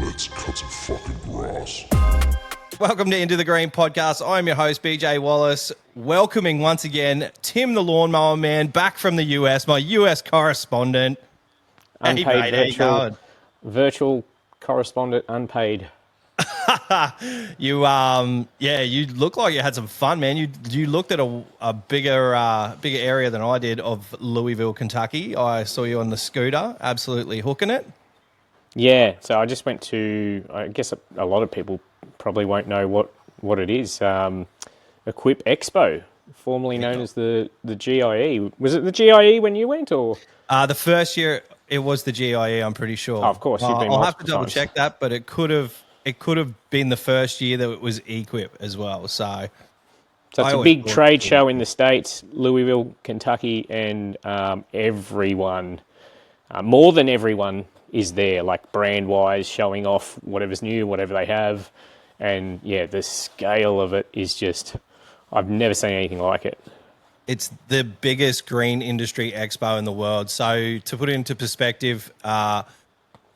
Let's cut some fucking grass. Welcome to Into the Green podcast. I'm your host, BJ Wallace, welcoming once again Tim The Lawnmower Man back from the US, my US correspondent. Unpaid Hey, mate, how you virtual correspondent, unpaid. You you look like you had some fun, man. You looked at a bigger area than I did of Louisville, Kentucky. I saw you on the scooter, absolutely hooking it. Yeah, so I just went to, I guess a lot of people probably won't know what it is. Equip Expo, formerly known as the GIE. Was it the GIE when you went, or? The first year it was the GIE, I'm pretty sure. Oh, of course, you've been I'll have to multiple double times. check that, but it could have been the first year that it was Equip as well. So So it's I a always big thought trade it show in the States, Louisville, Kentucky, and everyone, more than everyone, is there, like brand-wise, showing off whatever's new, whatever they have. And yeah, the scale of it is just, I've never seen anything like it. It's the biggest green industry expo in the world. So to put it into perspective,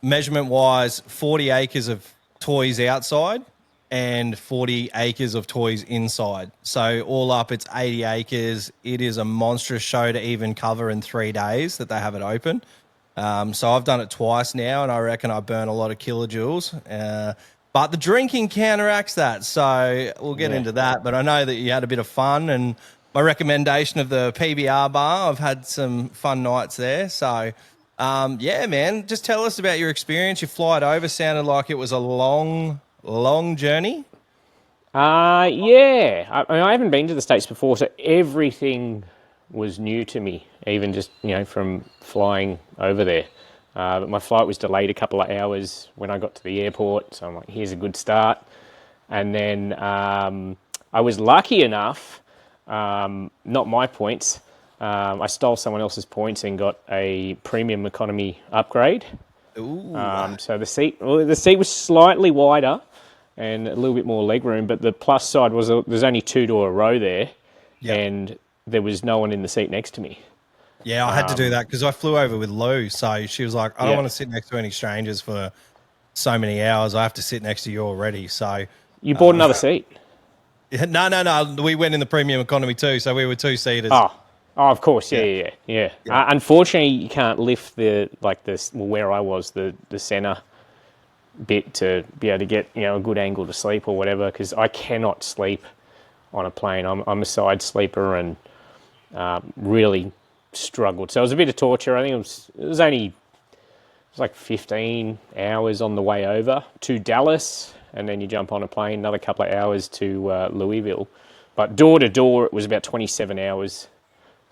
measurement-wise, 40 acres of toys outside and 40 acres of toys inside. So all up, it's 80 acres. It is a monstrous show to even cover in 3 days that they have it open. So I've done it twice now, and I reckon I burn a lot of kilojoules. But the drinking counteracts that, so we'll get into that. But I know that you had a bit of fun, and my recommendation of the PBR bar, I've had some fun nights there. So, man, just tell us about your experience. You fly it over, sounded like it was a long journey. Yeah, I haven't been to the States before, so everything was new to me, even just, from flying over there. But my flight was delayed a couple of hours when I got to the airport, so I'm like, here's a good start. And then I was lucky enough, not my points, I stole someone else's points and got a premium economy upgrade. Ooh. So the seat was slightly wider and a little bit more legroom, but the plus side was there's only 2-door row there, and there was no one in the seat next to me. Yeah, I had to do that because I flew over with Lou. So she was like, I don't want to sit next to any strangers for so many hours. I have to sit next to you already. So You bought another seat? No. We went in the premium economy too. So we were two-seaters. Oh, of course. Yeah. Unfortunately, you can't lift where I was, the center bit to be able to get, a good angle to sleep or whatever, because I cannot sleep on a plane. I'm a side sleeper and really struggled. So it was a bit of torture. I think it was like 15 hours on the way over to Dallas, and then you jump on a plane, another couple of hours to Louisville. But door to door, it was about 27 hours.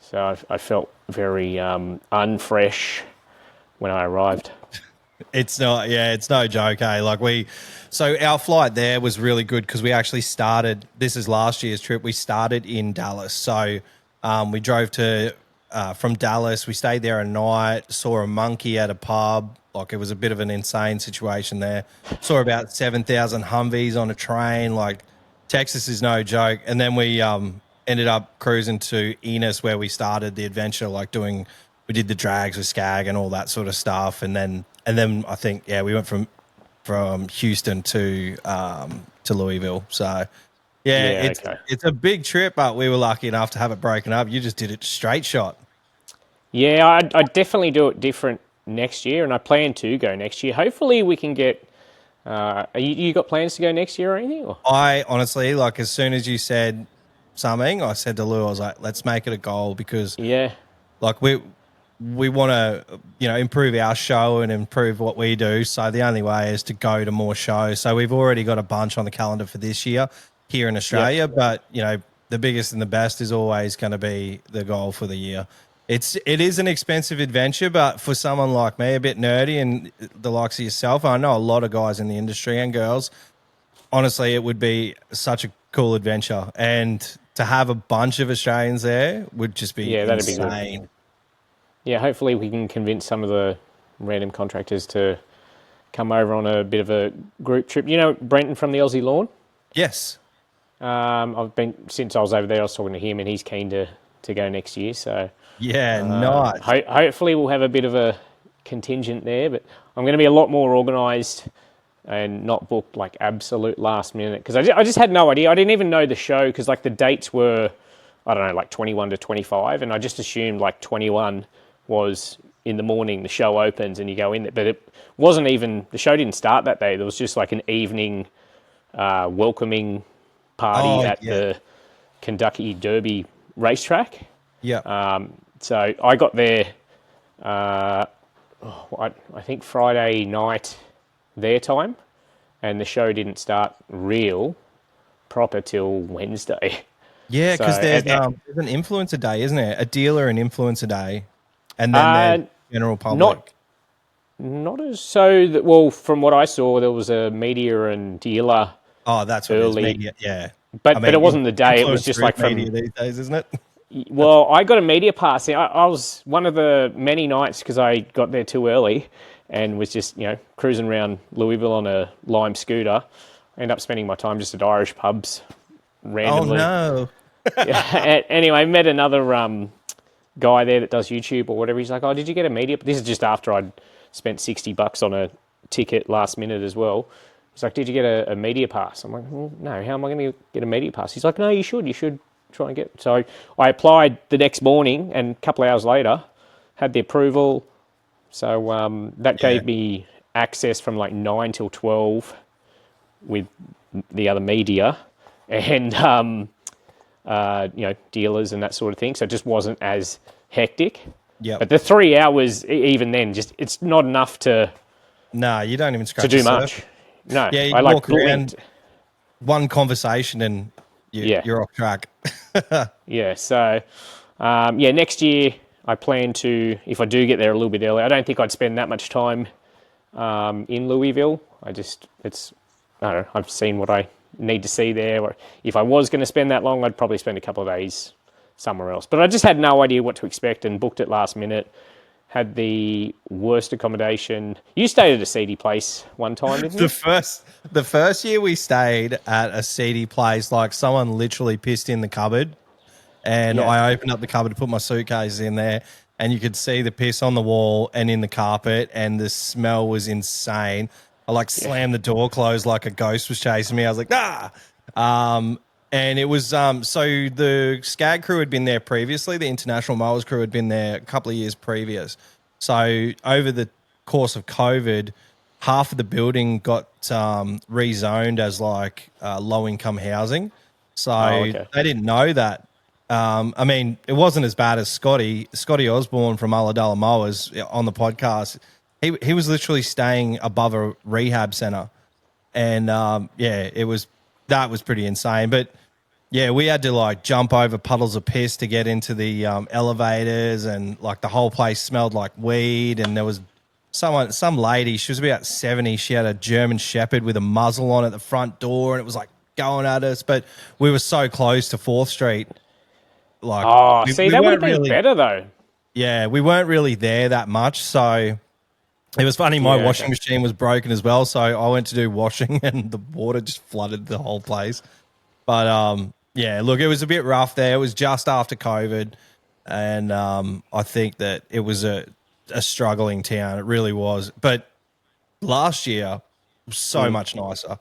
So I felt very unfresh when I arrived. It's no joke, eh? So our flight there was really good because we actually started, this is last year's trip, we started in Dallas. So we drove from Dallas, we stayed there a night, saw a monkey at a pub. Like, it was a bit of an insane situation there. Saw about 7,000 Humvees on a train. Like, Texas is no joke. And then we ended up cruising to Enos, where we started the adventure, we did the drags with Skag and all that sort of stuff. And then I think, we went from Houston to Louisville. So, it's a big trip, but we were lucky enough to have it broken up. You just did it straight shot. Yeah, I definitely do it different next year, and I plan to go next year. Hopefully we can get... you got plans to go next year or anything? Or? I honestly, as soon as you said something, I said to Lou, I was like, let's make it a goal because we want to, improve our show and improve what we do. So the only way is to go to more shows. So we've already got a bunch on the calendar for this year here in Australia, but, the biggest and the best is always going to be the goal for the year. It is an expensive adventure, but for someone like me, a bit nerdy and the likes of yourself, I know a lot of guys in the industry and girls, honestly, it would be such a cool adventure. And to have a bunch of Australians there would just be insane. That'd be good. Yeah, hopefully we can convince some of the random contractors to come over on a bit of a group trip. You know Brenton from the Aussie Lawn? Yes. Since I was over there, I was talking to him, and he's keen to go next year. So nice. Hopefully we'll have a bit of a contingent there, but I'm going to be a lot more organised and not booked like absolute last minute, because I just had no idea. I didn't even know the show, because like the dates were, I don't know, like 21 to 25, and I just assumed like 21 was in the morning, the show opens and you go in there, but it wasn't even, the show didn't start that day. There was just like an evening welcoming party at the Kentucky Derby racetrack. Yeah. So I got there, I think Friday night their time, and the show didn't start proper till Wednesday. Yeah, because So, there's an influencer day, isn't it? A dealer and influencer day, and then there's general public. Not as so. Well, from what I saw, there was a media and dealer. Oh, that's what early. It is, media. Yeah, but it wasn't the day. It was just like from media these days, isn't it? Well, I got a media pass. I was one of the many nights, because I got there too early and was just, cruising around Louisville on a Lime scooter. I ended up spending my time just at Irish pubs randomly. Oh, no. Anyway, met another guy there that does YouTube or whatever. He's like, oh, did you get a media? This is just after I'd spent $60 on a ticket last minute as well. He's like, did you get a media pass? I'm like, well, no, how am I going to get a media pass? He's like, no, you should try and get. So I applied the next morning, and a couple of hours later had the approval. So that gave me access from like 9 till 12 with the other media and dealers and that sort of thing. So it just wasn't as hectic. Yeah. But the 3 hours, even then, it's not enough to. No, you don't even scratch to do much. No, yeah, you I walk around one conversation and you're off track. Yeah, so next year I plan to, if I do get there a little bit early, I don't think I'd spend that much time in Louisville. I don't know, I've seen what I need to see there. Or if I was going to spend that long, I'd probably spend a couple of days somewhere else. But I just had no idea what to expect and booked it last minute. Had the worst accommodation. You stayed at a seedy place one time, didn't you? The first year we stayed at a seedy place, like someone literally pissed in the cupboard, and I opened up the cupboard to put my suitcases in there, and you could see the piss on the wall and in the carpet, and the smell was insane. I slammed the door closed like a ghost was chasing me. I was like, ah! And it was, so the Skag crew had been there previously. The International Mowers crew had been there a couple of years previous. So over the course of COVID, half of the building got rezoned as low-income housing. So they didn't know that. I mean, it wasn't as bad as Scotty Osborne from Ulladulla Mowers on the podcast. He was literally staying above a rehab center. And, that was pretty insane. But, yeah, we had to, jump over puddles of piss to get into the elevators, and, the whole place smelled like weed, and there was some lady, she was about 70, she had a German Shepherd with a muzzle on at the front door, and it was, going at us, but we were so close to 4th Street. That would have been better, though. Yeah, we weren't really there that much, so it was funny. My washing machine was broken as well, so I went to do washing, and the water just flooded the whole place. But, look, it was a bit rough there. It was just after COVID, and I think that it was a struggling town. It really was. But last year was so much nicer.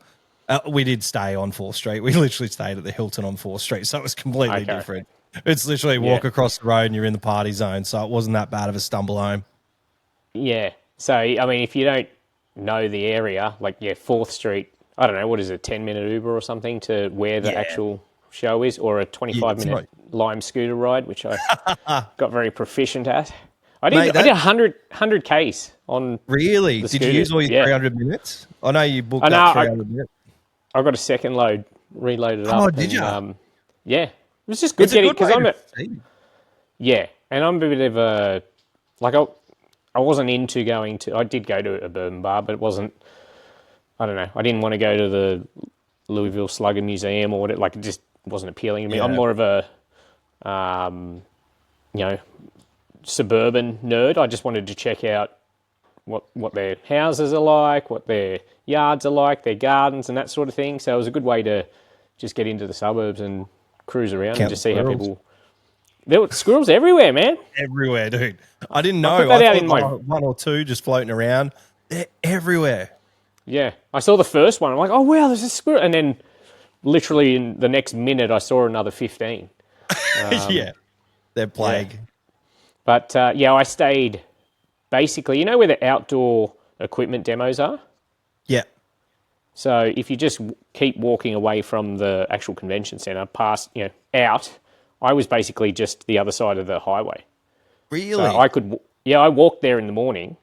We did stay on 4th Street. We literally stayed at the Hilton on 4th Street, so it was completely different. It's literally walk across the road and you're in the party zone, so it wasn't that bad of a stumble home. Yeah. So, I mean, if you don't know the area, 4th Street, I don't know, what is it, 10-minute Uber or something to where the actual show is, or a 25-minute Lime scooter ride, which I got very proficient at. I did 100 Ks on. Really? Did you use all your 300 minutes? I know you booked that 300 minutes. I got a second load, reloaded up. Oh, did you? Yeah. It was just good getting, because and I'm a bit of a, I wasn't into going to, I did go to a bourbon bar, but it wasn't, I don't know, I didn't want to go to the Louisville Slugger Museum or whatever, it just wasn't appealing to me. I'm more of a, suburban nerd. I just wanted to check out what their houses are like, what their yards are like, their gardens and that sort of thing. So it was a good way to just get into the suburbs and cruise around and just see how people... There were squirrels everywhere, man. Everywhere, dude. I didn't know. I thought one or two just floating around. They're everywhere. Yeah. I saw the first one. I'm like, oh, wow, there's a squirrel. And then literally in the next minute, I saw another 15. Yeah, they're plague. Yeah. But I stayed basically, you know where the outdoor equipment demos are? Yeah. So if you just keep walking away from the actual convention center, past, out, I was basically just the other side of the highway. Really? So I walked there in the morning.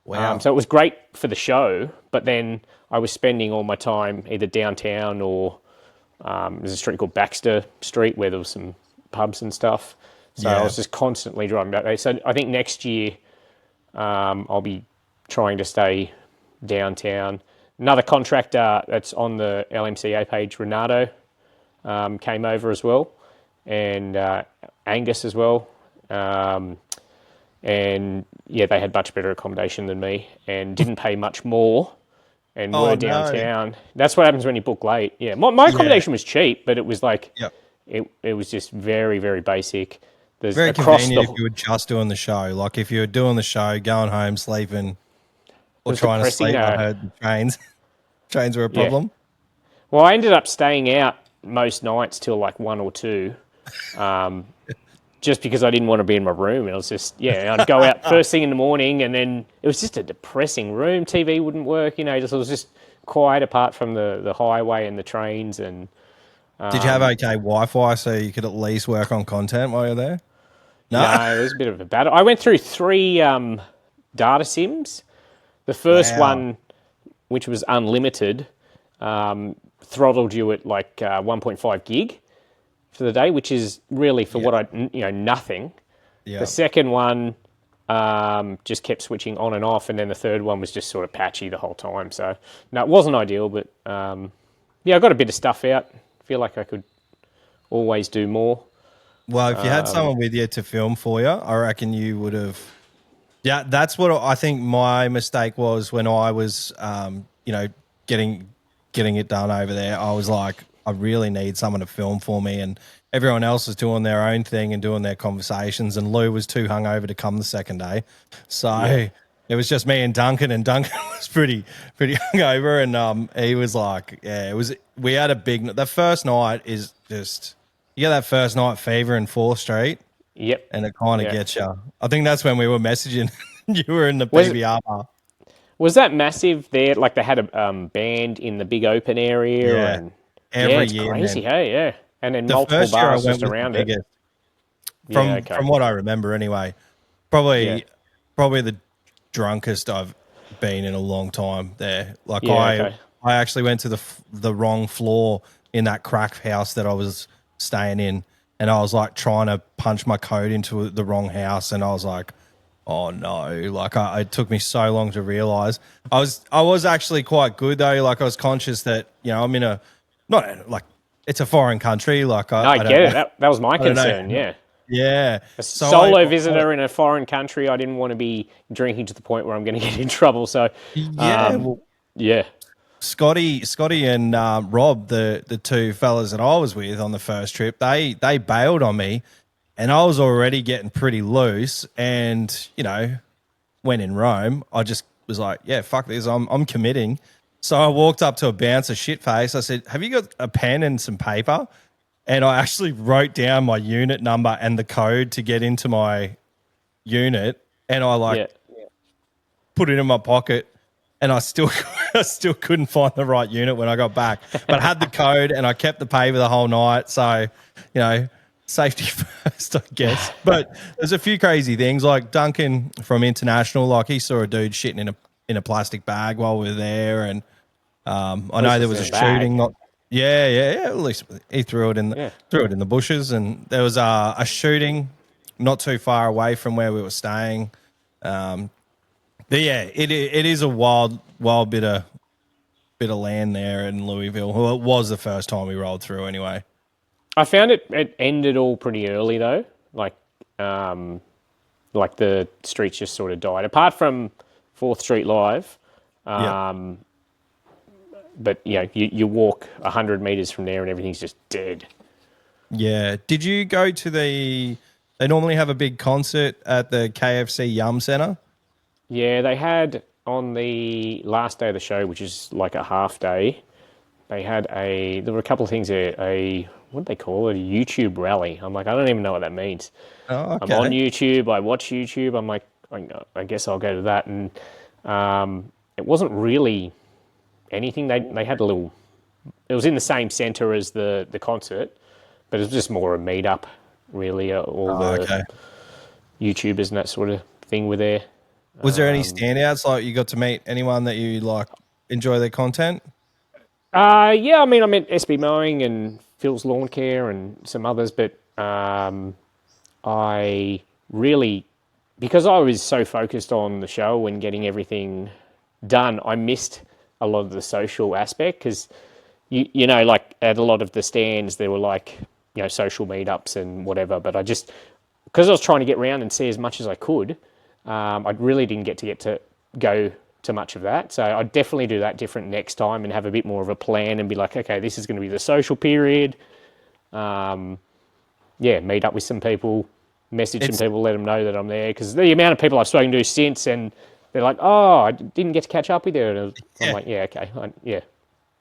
Wow. So it was great for the show, but then I was spending all my time either downtown or there's a street called Baxter Street where there was some pubs and stuff. So I was just constantly driving back there. So I think next year I'll be trying to stay downtown. Another contractor that's on the LMCA page, Renato, came over as well, and Angus as well. And yeah, they had much better accommodation than me and didn't pay much more and were downtown. No. That's what happens when you book late. Yeah, my accommodation was cheap, but it was like, it was just very, very basic. There's very convenient if you were just doing the show. Like if you were doing the show, going home, sleeping, or trying to sleep, I heard the trains were a problem. Yeah. Well, I ended up staying out most nights till like 1 or 2. Just because I didn't want to be in my room. It was just, I'd go out first thing in the morning and then it was just a depressing room. TV wouldn't work, it was just quiet apart from the highway and the trains. And did you have okay Wi-Fi so you could at least work on content while you're there? No, it was a bit of a battle. I went through 3 data sims. The first one, which was unlimited, throttled you at like 1.5 gig for the day, which is really for what nothing. Yeah. The second one just kept switching on and off, and then the third one was just sort of patchy the whole time. So, no, it wasn't ideal, but I got a bit of stuff out. I feel like I could always do more. Well, if you had someone with you to film for you, I reckon you would have. Yeah, that's what I think my mistake was when I was, getting it done over there. I was like, I really need someone to film for me, and everyone else was doing their own thing and doing their conversations, and Lou was too hungover to come the second day. So it was just me and Duncan was pretty hungover, and he was like, we had a big, the first night is just, you get that first night fever in 4th Street. Yep. And it kind of gets you. I think that's when we were messaging. You were in the PBR bar. Was that massive there? Like they had a band in the big open area? Yeah. And, every it's year. Crazy, man. hey, yeah. And then multiple bars just around it. From what I remember anyway. Probably the drunkest I've been in a long time there. Like I actually went to the wrong floor in that crack house that I was staying in. And I was like trying to punch my code into the wrong house, and I was like, "Oh no!" Like it took me so long to realize. I was actually quite good though. Like I was conscious that I'm in it's a foreign country. Like I get it. That was my concern. Yeah. A solo visitor in a foreign country. I didn't want to be drinking to the point where I'm going to get in trouble. So Scotty and Rob, the two fellas that I was with on the first trip, they bailed on me, and I was already getting pretty loose. And when in Rome, I just was like, "Yeah, fuck this, I'm committing." So I walked up to a bouncer, shit face. I said, "Have you got a pen and some paper?" And I actually wrote down my unit number and the code to get into my unit, and I put it in my pocket. And I still couldn't find the right unit when I got back. But I had the code and I kept the paper the whole night. So, safety first, I guess. But there's a few crazy things. Like Duncan from International, like he saw a dude shitting in a plastic bag while we were there. And I know there was a shooting. At least he threw it in the bushes. And there was a shooting not too far away from where we were staying. But yeah, it is a wild bit of land there in Louisville. Well, it was the first time we rolled through anyway. I found it ended all pretty early though. Like the streets just sort of died. Apart from 4th Street Live. But you walk 100 meters from there and everything's just dead. Yeah. Did you go to they normally have a big concert at the KFC Yum Center? Yeah, they had on the last day of the show, which is like a half day, there were a couple of things there, what do they call it? A YouTube rally. I'm like, I don't even know what that means. Oh, I'm on okay. YouTube, I watch YouTube, I'm like, I guess I'll go to that. And it wasn't really anything. They had a little, it was in the same centre as the concert, but it was just more a meet-up, really. All Oh, the okay. YouTubers and that sort of thing were there. Was there any standouts? Like you got to meet anyone that you like enjoy their content? Yeah, I mean, I met SB Mowing and Phil's Lawn Care and some others, but I really, because I was so focused on the show and getting everything done, I missed a lot of the social aspect because, you know, like at a lot of the stands, there were like, you know, social meetups and whatever, but I just, because I was trying to get around and see as much as I could, I really didn't get to go to much of that. So I'd definitely do that different next time and have a bit more of a plan and be like, okay, this is going to be the social period. Meet up with some people, message some people, let them know that I'm there. Because the amount of people I've spoken to since, and they're like, oh, I didn't get to catch up with you. And I'm like, yeah, okay.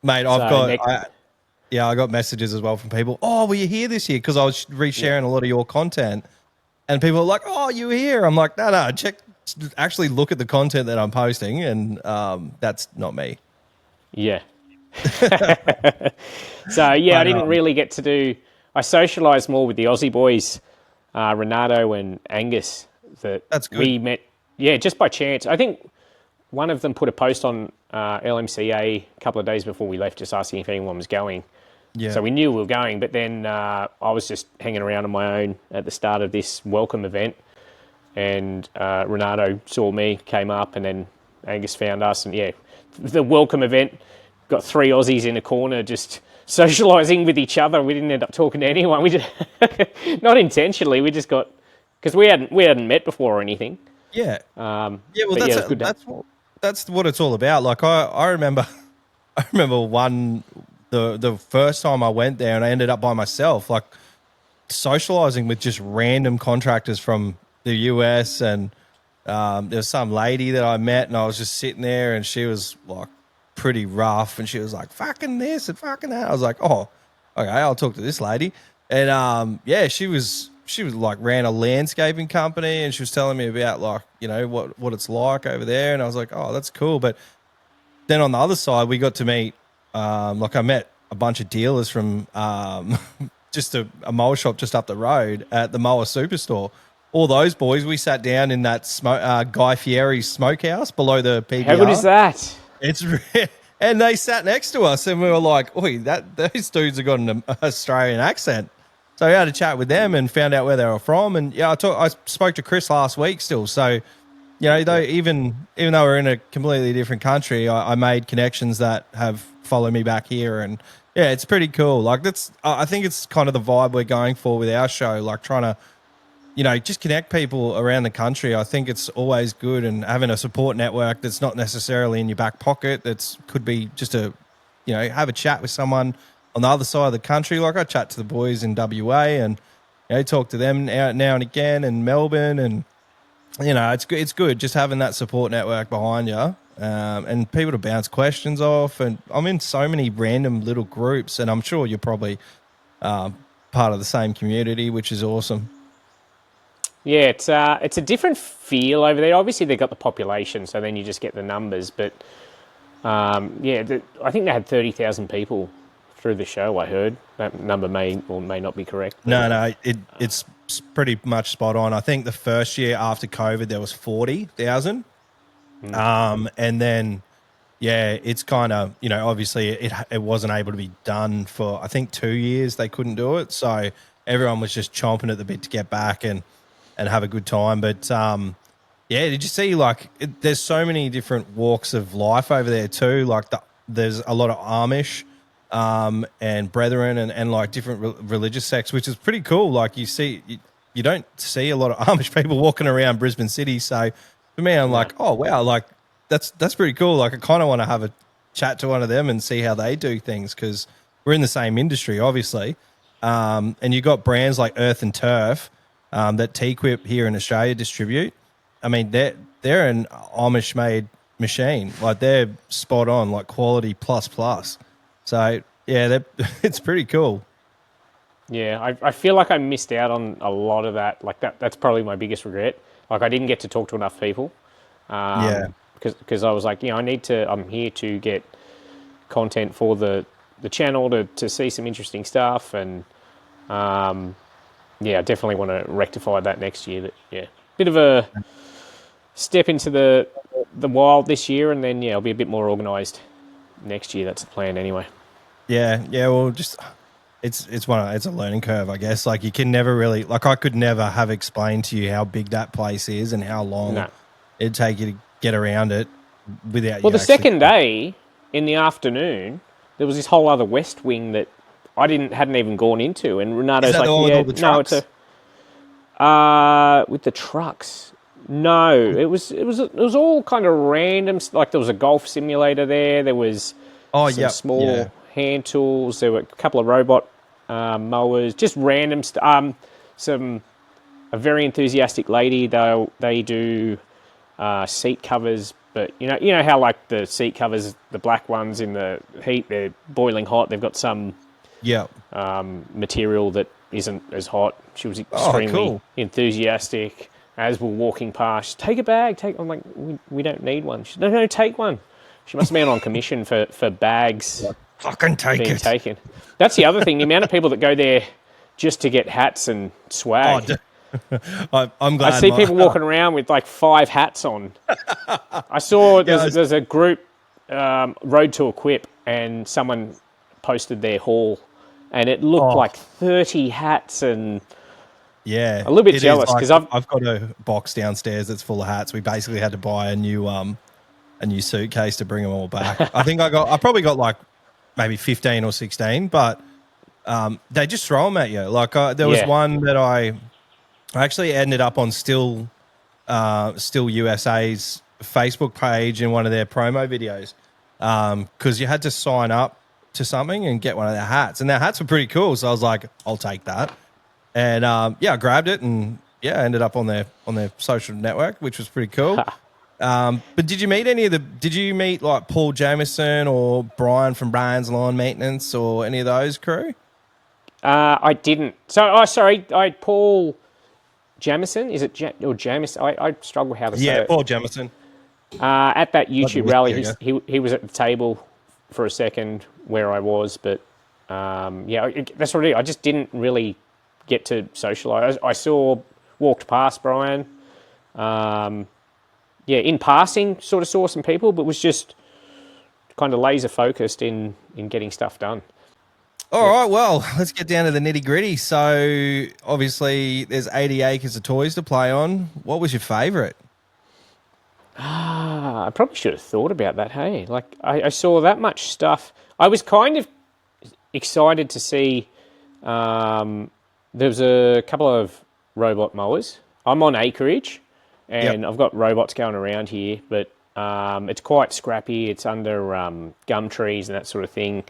Mate, So I got messages as well from people. Oh, were you here this year? Because I was resharing a lot of your content, and people are like, "Oh, you were here?" I'm like, "No, actually look at the content that I'm posting, and that's not me." yeah. So, yeah, I didn't really get to do... I socialised more with the Aussie boys, Renato and Angus, That's good. we met, just by chance. I think one of them put a post on LMCA a couple of days before we left, just asking if anyone was going. Yeah. So we knew we were going, but then I was just hanging around on my own at the start of this welcome event, and Renato saw me, came up, and then Angus found us, and the welcome event got 3 Aussies in a corner just socialising with each other. We didn't end up talking to anyone. We just not intentionally. We just got, because we hadn't met before or anything. Yeah. Well, that's what it's all about. Like I remember the first time I went there, and I ended up by myself, like socializing with just random contractors from the US, and there was some lady that I met, and I was just sitting there, and she was like pretty rough, and she was like fucking this and fucking that. I was like, oh, okay, I'll talk to this lady. And she was like ran a landscaping company, and she was telling me about like, you know, what it's like over there, and I was like, oh, that's cool. But then on the other side, we got to meet like I met a bunch of dealers from just a mower shop just up the road at the Mower Superstore. All those boys, we sat down in that Guy Fieri's smokehouse below the PBR. How good is that? And they sat next to us, and we were like, "Oi, those dudes have got an Australian accent." So we had a chat with them and found out where they were from. And I spoke to Chris last week still. So, you know, though even though we're in a completely different country, I made connections that have followed me back here, and it's pretty cool. Like I think it's kind of the vibe we're going for with our show, like trying to, you know, just connect people around the country. I think it's always good, and having a support network that's not necessarily in your back pocket. That's could be just have a chat with someone on the other side of the country. Like I chat to the boys in WA, and talk to them now and again, in Melbourne, and it's good just having that support network behind you, and people to bounce questions off. And I'm in so many random little groups, and I'm sure you're probably part of the same community, which is awesome. Yeah, it's a different feel over there. Obviously, they've got the population, so then you just get the numbers. But I think they had 30,000 people through the show. I heard that number may or may not be correct. No, it's pretty much spot on. I think the first year after COVID there was 40,000, and then it's kind of, you know, obviously it wasn't able to be done for, I think, 2 years. They couldn't do it, so everyone was just chomping at the bit to get back and have a good time. But did you see, like, there's so many different walks of life over there too. Like there's a lot of Amish and Brethren and like different religious sects, which is pretty cool. Like you don't see a lot of Amish people walking around Brisbane City. So for me, I'm like, oh wow, like that's pretty cool. Like I kind of want to have a chat to one of them and see how they do things, because we're in the same industry, obviously. And you got brands like Earth and Turf that Equip here in Australia distribute. I mean, they're an Amish made, machine. Like they're spot on, like quality plus plus. So yeah, it's pretty cool. Yeah, I feel like I missed out on a lot of that. Like that's probably my biggest regret. Like I didn't get to talk to enough people. Yeah. Because I was like, I'm here to get content for the channel to see some interesting stuff, and I definitely want to rectify that next year. Bit of a step into the wild this year, and then I'll be a bit more organised next year. That's the plan anyway. Yeah. Well, just it's a learning curve, I guess. Like you can never really, like I could never have explained to you how big that place is and how long it'd take you to get around it without. Well, the second day in the afternoon, there was this whole other West Wing that I hadn't even gone into, and Renato's like, no, it's with the trucks. No, it was all kind of random. Like there was a golf simulator there. There was some small hand tools. There were a couple of robot mowers, just random stuff. A very enthusiastic lady. They do seat covers, but you know how like the seat covers, the black ones in the heat, they're boiling hot. They've got some material that isn't as hot. She was extremely enthusiastic. As we're walking past, take a bag. I'm like, we don't need one. She said, no, take one. She must have been on commission for bags. Fucking take being it. Taken. That's the other thing. The amount of people that go there just to get hats and swag. I'm glad. I see people walking around with like 5 hats on. I saw there's a group, Road to Equip, and someone posted their haul, and it looked like 30 hats and. Yeah, a little bit jealous because I've got a box downstairs that's full of hats. We basically had to buy a new suitcase to bring them all back. I think I probably got like maybe 15 or 16, but they just throw them at you. Like there was one that I actually ended up on Still USA's Facebook page in one of their promo videos because you had to sign up to something and get one of their hats, and their hats were pretty cool. So I was like, I'll take that. And I grabbed it and ended up on their social network, which was pretty cool. But did you meet like Paul Jamieson or Brian from Brian's Lawn Maintenance or any of those crew? I didn't. So, Paul Jamieson. Is it or Jamieson? I struggle how to say it. Yeah, Paul Jamieson. At that YouTube rally, he was at the table for a second where I was, but that's what I did. I just didn't really get to socialise. I walked past Brian. In passing, sort of saw some people, but was just kind of laser focused in getting stuff done. All right, well, let's get down to the nitty gritty. So obviously there's 80 acres of toys to play on. What was your favourite? I probably should have thought about that, hey? Like, I saw that much stuff. I was kind of excited to see... there was a couple of robot mowers. I'm on acreage, and I've got robots going around here, but it's quite scrappy. It's under gum trees and that sort of thing.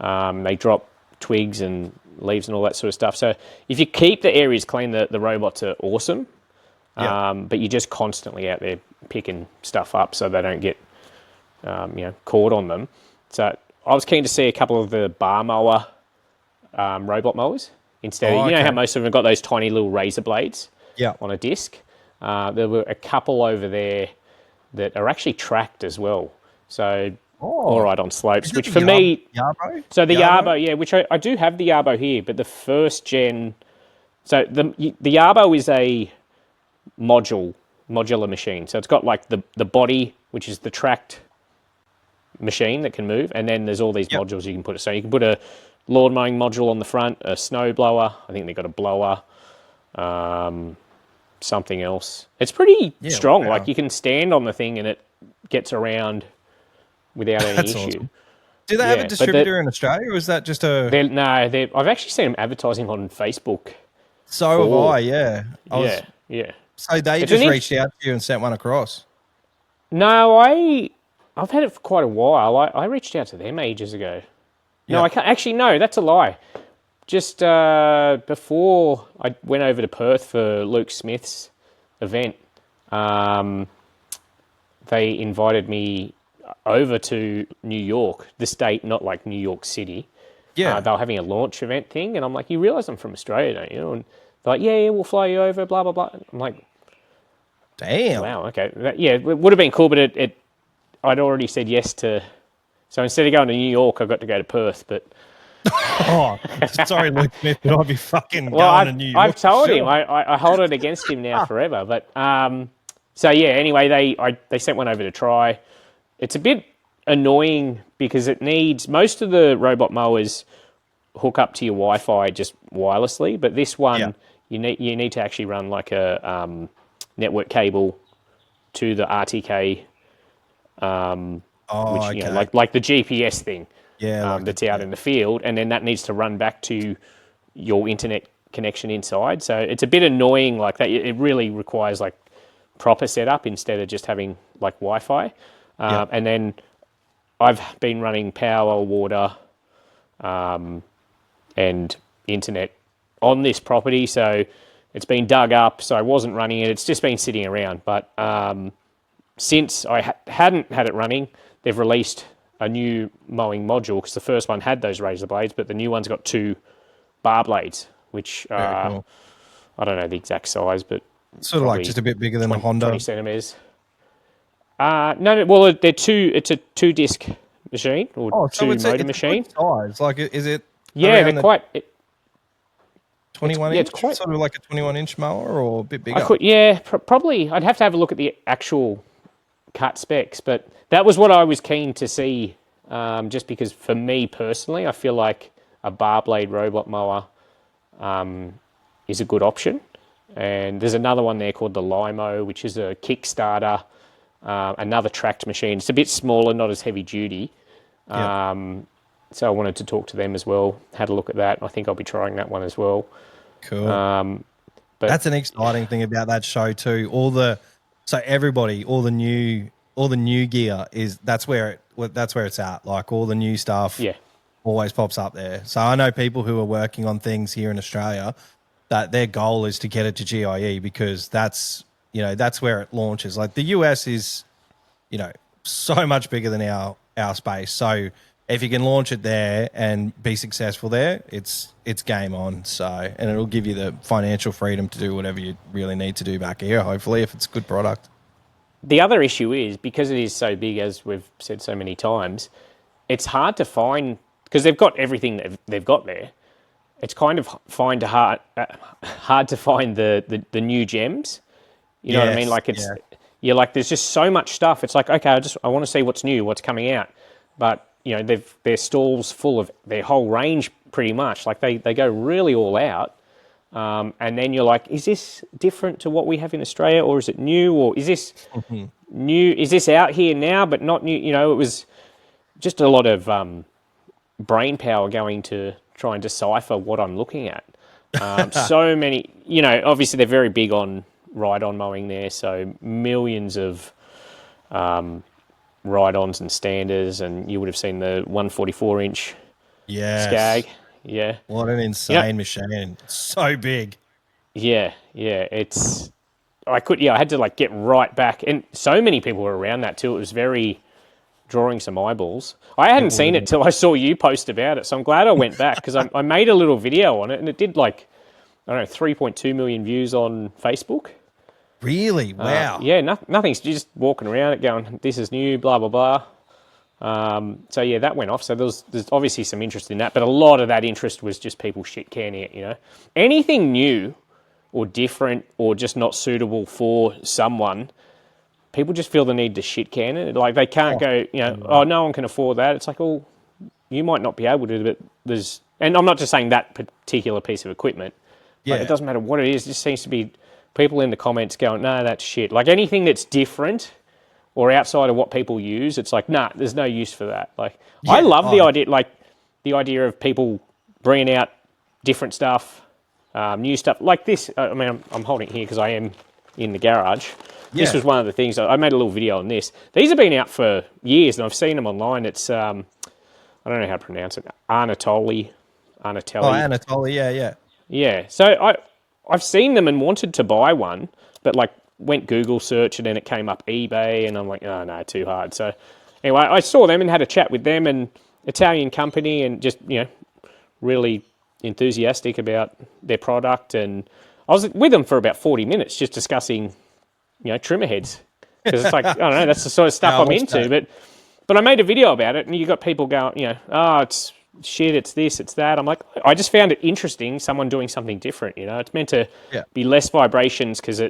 They drop twigs and leaves and all that sort of stuff. So if you keep the areas clean, the robots are awesome. But you're just constantly out there picking stuff up so they don't get caught on them. So I was keen to see a couple of the bar mower robot mowers. Instead, you know how most of them have got those tiny little razor blades on a disc? There were a couple over there that are actually tracked as well. So, all right on slopes, which for me... Yarbo? So the Yarbo, which I do have the Yarbo here, but the first gen... So the Yarbo is a modular machine. So it's got like the body, which is the tracked machine that can move, and then there's all these modules you can put. So you can put a lawn mowing module on the front, a snow blower. I think they've got a blower, something else. It's pretty strong. Wow. Like you can stand on the thing and it gets around without any issue. Awesome. Do they have a distributor in Australia, or is that just a... I've actually seen them advertising on Facebook. So have I, yeah. So they just reached out to you and sent one across? No, I've had it for quite a while. I reached out to them ages ago. No, I can't. Actually, no, that's a lie. Just before I went over to Perth for Luke Smith's event, they invited me over to New York, the state, not like New York City. Yeah. They were having a launch event thing, and I'm like, you realise I'm from Australia, don't you? And they're like, yeah, we'll fly you over, blah, blah, blah. I'm like, damn. wow, okay. It would have been cool, but I'd already said yes to... So instead of going to New York, I got to go to Perth, but... Oh, sorry, Luke Smith, but I'd be fucking going to New York. I've told him. I hold it against him now forever. But so yeah. Anyway, they sent one over to try. It's a bit annoying because it needs most of the robot mowers hook up to your Wi-Fi just wirelessly, but this one you need to actually run like a network cable to the RTK, which like the GPS thing. Yeah, that's out in the field, and then that needs to run back to your internet connection inside. So it's a bit annoying like that. It really requires like proper setup instead of just having like Wi-Fi. And then I've been running power, water, and internet on this property. So it's been dug up, so I wasn't running it. It's just been sitting around. But since I hadn't had it running, they've released a new mowing module because the first one had those razor blades, but the new one's got 2 bar blades, which cool. I don't know the exact size, but sort of like just a bit bigger than a Honda. 20 centimeters. No, well, they're two. It's a 2-disc machine or so it's motor a machine. Good size. Like, is it? Yeah, they're quite. 21 inch, sort of like a 21-inch mower, or a bit bigger. Probably. I'd have to have a look at the actual cut specs, but that was what I was keen to see, just because for me personally, I feel like a bar blade robot mower is a good option. And there's another one there called the Limo, which is a Kickstarter, another tracked machine. It's a bit smaller, not as heavy duty. So I wanted to talk to them as well, had a look at that. I think I'll be trying that one as well. Cool. But that's an exciting thing about that show too. All the new gear that's where it's at. Like all the new stuff always pops up there. So I know people who are working on things here in Australia that their goal is to get it to GIE because that's where it launches. Like the US is, so much bigger than our space. So if you can launch it there and be successful there, it's game on. So, and it'll give you the financial freedom to do whatever you really need to do back here, hopefully, if it's a good product. The other issue is, because it is so big, as we've said so many times, it's hard to find, because they've got everything they've got there. It's kind of hard to find the new gems. You know what I mean? Like you're like, there's just so much stuff. It's like, okay, I want to see what's new, what's coming out. But, their stalls full of their whole range pretty much. Like they go really all out. And then you're like, is this different to what we have in Australia, or is it new, or is this new? Is this out here now but not new? It was just a lot of brain power going to try and decipher what I'm looking at. So many, obviously they're very big on ride-on mowing there, so millions of ride-ons and standers, and you would have seen the 144-inch Skag. Yeah. What an insane machine. It's so big. Yeah. I had to get right back. And so many people were around that too. It was very drawing some eyeballs. I hadn't seen it till I saw you post about it. So I'm glad I went back because I made a little video on it and it did 3.2 million views on Facebook. Really? Wow. Nothing's just walking around it going, this is new, blah, blah, blah. So that went off. So there's obviously some interest in that, but a lot of that interest was just people shit canning it, Anything new or different or just not suitable for someone, people just feel the need to shit can it. Like they can't go, no one can afford that. It's like, oh, you might not be able to, but there's, and I'm not just saying that particular piece of equipment. Yeah. It doesn't matter what it is. It just seems to be people in the comments going, no, that's shit. Like anything that's different or outside of what people use, it's like, nah, there's no use for that. I love the idea of people bringing out different stuff, new stuff like this. I mean, I'm holding it here because I am in the garage. Yeah. This was one of the things. I made a little video on this. These have been out for years, and I've seen them online. It's I don't know how to pronounce it. Anatoly. Oh, Anatoly, yeah. Yeah. So I've seen them and wanted to buy one, but went Google search and then it came up eBay, and I'm like, oh no, too hard. So anyway, I saw them and had a chat with them, and Italian company, and just really enthusiastic about their product. And I was with them for about 40 minutes just discussing trimmer heads, because it's like, I don't know, that's the sort of stuff I'm into. But I made a video about it, and you got people going, oh, it's shit, it's this, it's that. I'm like, I just found it interesting, someone doing something different. It's meant to be less vibrations, because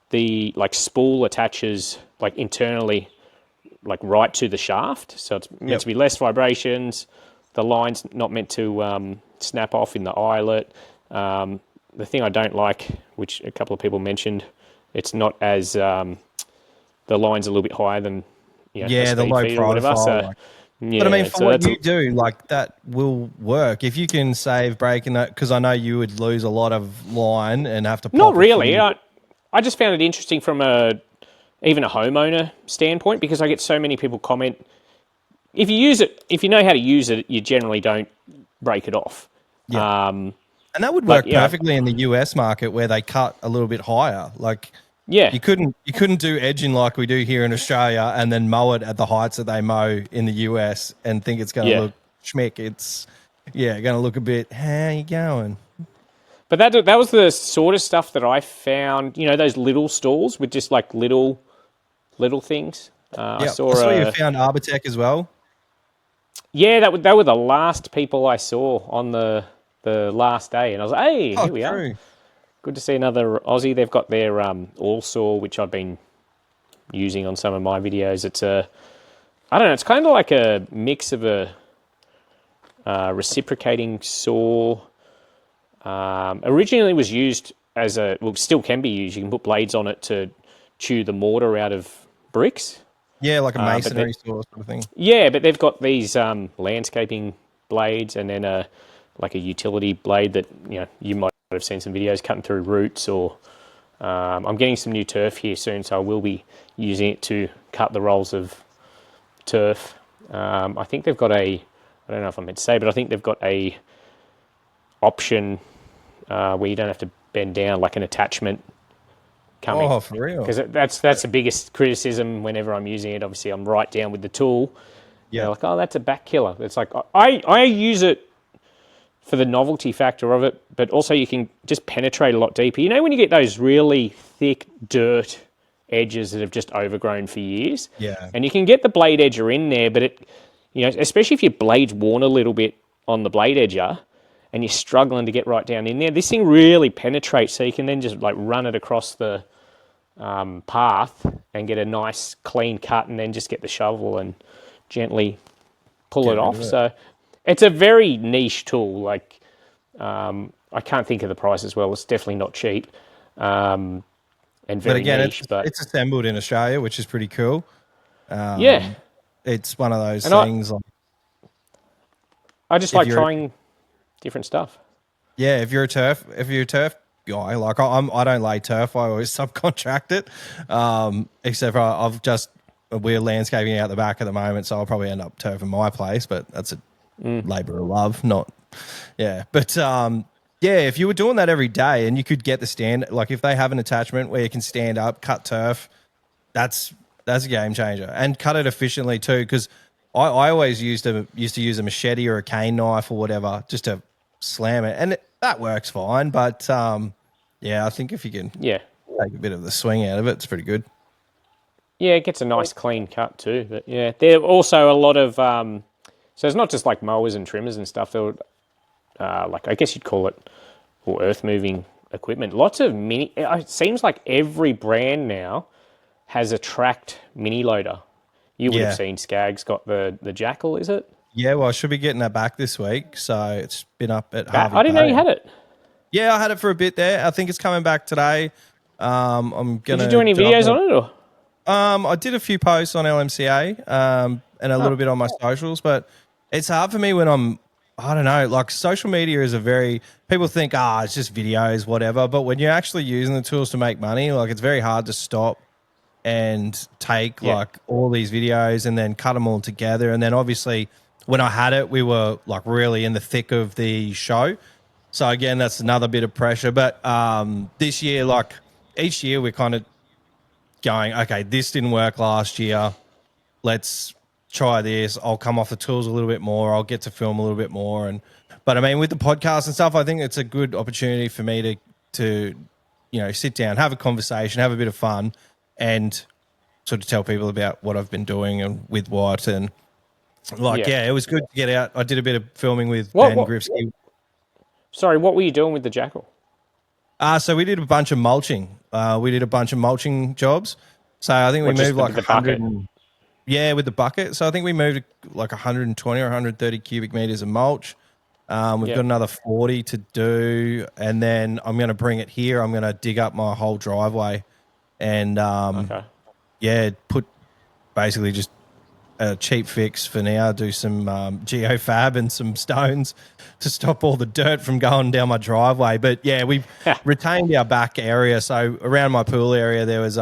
the spool attaches internally right to the shaft, so it's meant to be less vibrations. The line's not meant to snap off in the eyelet. The thing I don't like, which a couple of people mentioned, it's not as the line's a little bit higher than the low profile. Or whatever. So, but I mean, for what you do, that will work if you can save breaking that. Because I know you would lose a lot of line and have to. Not really. I just found it interesting from even a homeowner standpoint, because I get so many people comment. If you use it, if you know how to use it, you generally don't break it off. Yeah. And that would work perfectly in the US market, where they cut a little bit higher. You couldn't do edging like we do here in Australia and then mow it at the heights that they mow in the US and think it's going to look schmick. It's going to look a bit, how you going? But that was the sort of stuff that I found, those little stalls with just little things. I saw you found Arbortech as well. Yeah, they were the last people I saw on the last day, and I was like, hey, here we are. Good to see another Aussie. They've got their all saw, which I've been using on some of my videos. It's I don't know, it's kind of like a mix of a reciprocating saw. Originally was used as still can be used. You can put blades on it to chew the mortar out of bricks. Yeah, like a masonry saw sort of thing. Yeah, but they've got these landscaping blades, and then a utility blade that you might have seen some videos cutting through roots. Or I'm getting some new turf here soon, so I will be using it to cut the rolls of turf. I think they've got I don't know if I'm meant to say, but I think they've got a option where you don't have to bend down, like an attachment coming. Oh, for real? Because that's the biggest criticism whenever I'm using it. Obviously, I'm right down with the tool. Yeah. Like, oh, that's a back killer. It's like, I use it for the novelty factor of it, but also you can just penetrate a lot deeper. When you get those really thick dirt edges that have just overgrown for years? Yeah. And you can get the blade edger in there, but especially if your blade's worn a little bit on the blade edger, and you're struggling to get right down in there, this thing really penetrates, so you can then just run it across the path and get a nice clean cut, and then just get the shovel and gently pull it off. So it's a very niche tool. I can't think of the price as well. It's definitely not cheap, and very niche. It's assembled in Australia, which is pretty cool. It's one of those things. I just like trying different stuff. Yeah, if you're a turf guy, I don't lay turf. I always subcontract it. Except for we're landscaping out the back at the moment, so I'll probably end up turfing my place. But that's a labour of love, not But if you were doing that every day, and you could get the stand, if they have an attachment where you can stand up, cut turf, that's a game changer, and cut it efficiently too. Because I always used to use a machete or a cane knife or whatever just to slam it, and that works fine. But I think if you can take a bit of the swing out of it, it's pretty good. Yeah, it gets a nice clean cut too. But there are also a lot of so it's not just mowers and trimmers and stuff. There I guess you'd call it, or earth moving equipment. Lots of mini. It seems like every brand now has a tracked mini loader. You would have seen Skag's got the Jackal, is it? Yeah, well, I should be getting that back this week. So it's been up at Harvey. I didn't know you had it. Yeah, I had it for a bit there. I think it's coming back today. Did you do any videos on it? Or? I did a few posts on LMCA and a little bit on my socials, but it's hard for me when I don't know, social media is people think, it's just videos, whatever. But when you're actually using the tools to make money, it's very hard to stop and take all these videos and then cut them all together. And then obviously when I had it, we were really in the thick of the show. So again, that's another bit of pressure. But this year, each year we're kind of going, okay, this didn't work last year. Let's try this. I'll come off the tools a little bit more. I'll get to film a little bit more. But I mean, with the podcast and stuff, I think it's a good opportunity for me to sit down, have a conversation, have a bit of fun, and sort of tell people about what I've been doing and with what. And it was good to get out. I did a bit of filming with Ben Grifsky. Sorry, what were you doing with the Jackal? So we did a bunch of mulching. We did a bunch of mulching jobs. So I think we moved like 100. With the bucket. So I think we moved like 120 or 130 cubic meters of mulch. We've got another 40 to do, and then I'm going to bring it here. I'm going to dig up my whole driveway, and put basically just a cheap fix for now. Do some geofab and some stones to stop all the dirt from going down my driveway. But yeah, we've retained our back area. So around my pool area, there was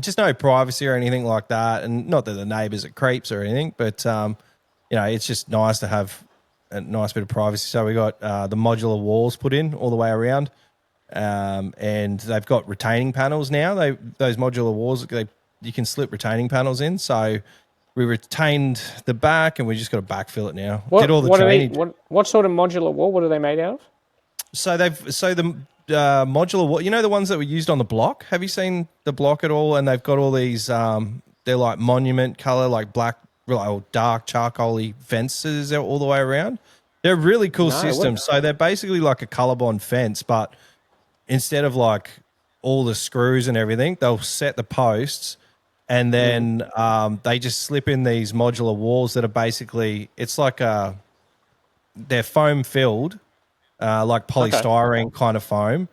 just no privacy or anything like that, and not that the neighbours are creeps or anything, but it's just nice to have a nice bit of privacy. So we got the modular walls put in all the way around, and they've got retaining panels now. Those modular walls, you can slip retaining panels in. So we retained the back, and we just got to backfill it now. What sort of modular wall? What are they made out of? So the modular wall, the ones that were used on the block. Have you seen the block at all? And they've got all these, they're like monument color, like black, or dark charcoaly fences all the way around. They're really cool systems. So they're basically like a ColourBond fence, but instead of like all the screws and everything, they'll set the posts, and then they just slip in these modular walls that are basically, it's like they're foam filled, like polystyrene kind of foam,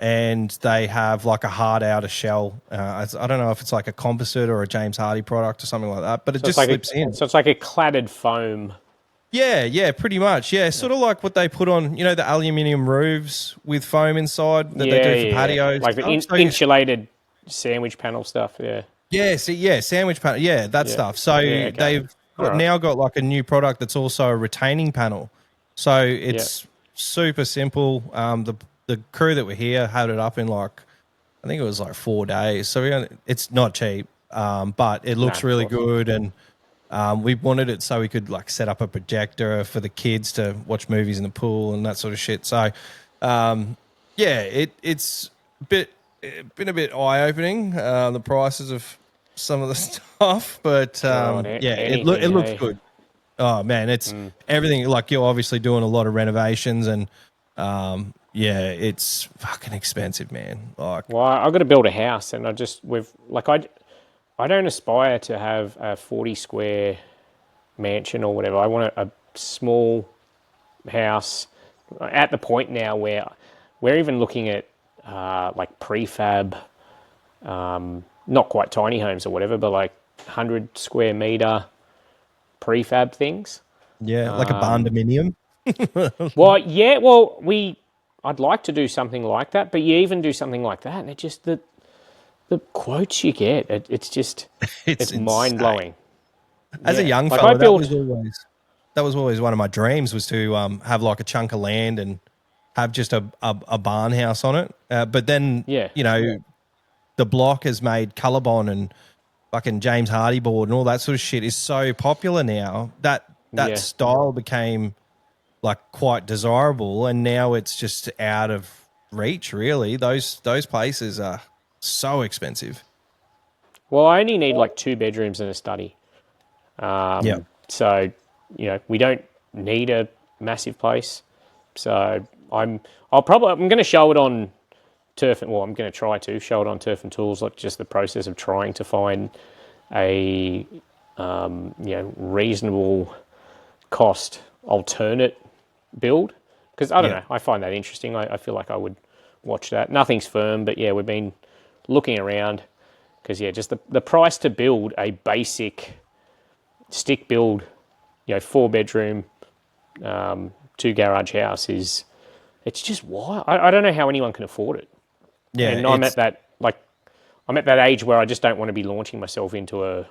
and they have like a hard outer shell. I don't know if it's like a composite or a James Hardie product or something like that, but it just slips in. So it's like a cladded foam. Yeah, pretty much. Yeah, sort of like what they put on, the aluminium roofs with foam inside that they do for patios. Like the insulated sandwich panel stuff, sandwich panel, that stuff. So they've now got like a new product that's also a retaining panel. So it's super simple. The crew that were here had it up in I think it was like 4 days. So it's not cheap, but it looks really good, and we wanted it so we could like set up a projector for the kids to watch movies in the pool and that sort of shit. So it's been a bit eye opening, the prices of some of the stuff, but it looks good. Oh man, it's everything. Like, you're obviously doing a lot of renovations, and it's fucking expensive, man. Like, well, I've got to build a house, and I don't aspire to have a 40 square mansion or whatever. I want a small house. At the point now where we're even looking at like prefab, not quite tiny homes or whatever, but like 100 square meter prefab things. Yeah, like a barn-dominium. I'd like to do something like that, but you even do something like that, and it just the quotes you get, it's mind blowing. As a young fella, that was always one of my dreams, was to have like a chunk of land and have just a barn house on it. But then the block has made ColourBond and fucking James Hardie board and all that sort of shit is so popular now that style became like quite desirable, and now it's just out of reach, really. Those places are so expensive. Well, I only need like 2 bedrooms and a study. So, we don't need a massive place. So I'm going to show it on Turf, I'm going to try to show it on Turf and Tools, like just the process of trying to find a reasonable cost alternate build, because I don't know, I find that interesting. I feel like I would watch that. Nothing's firm, but we've been looking around, because just the price to build a basic stick build, 4 bedroom, 2 garage house it's just wild. I don't know how anyone can afford it. Yeah, and I'm at that age where I just don't want to be launching myself into a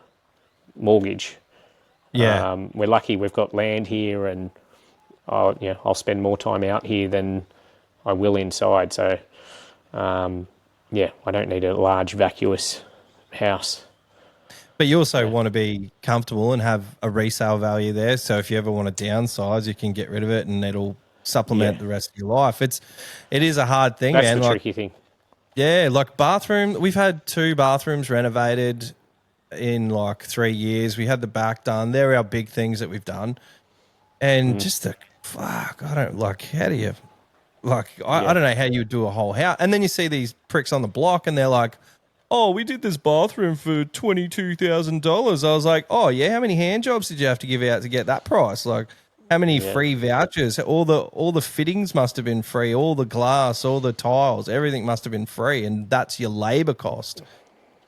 mortgage. Yeah, we're lucky we've got land here, and I'll spend more time out here than I will inside. So, I don't need a large vacuous house. But you also want to be comfortable and have a resale value there. So if you ever want to downsize, you can get rid of it and it'll supplement the rest of your life. It is a hard thing, That's man. the tricky thing. Yeah, like bathroom. We've had 2 bathrooms renovated in like 3 years. We had the back done. They're our big things that we've done. And just I don't like, how do you, like, I don't know how you would do a whole house. And then you see these pricks on the block and they're like, oh, we did this bathroom for $22,000. I was like, oh yeah, how many hand jobs did you have to give out to get that price? Like, how many free vouchers? All the fittings must have been free. All the glass, all the tiles, everything must have been free, and that's your labor cost.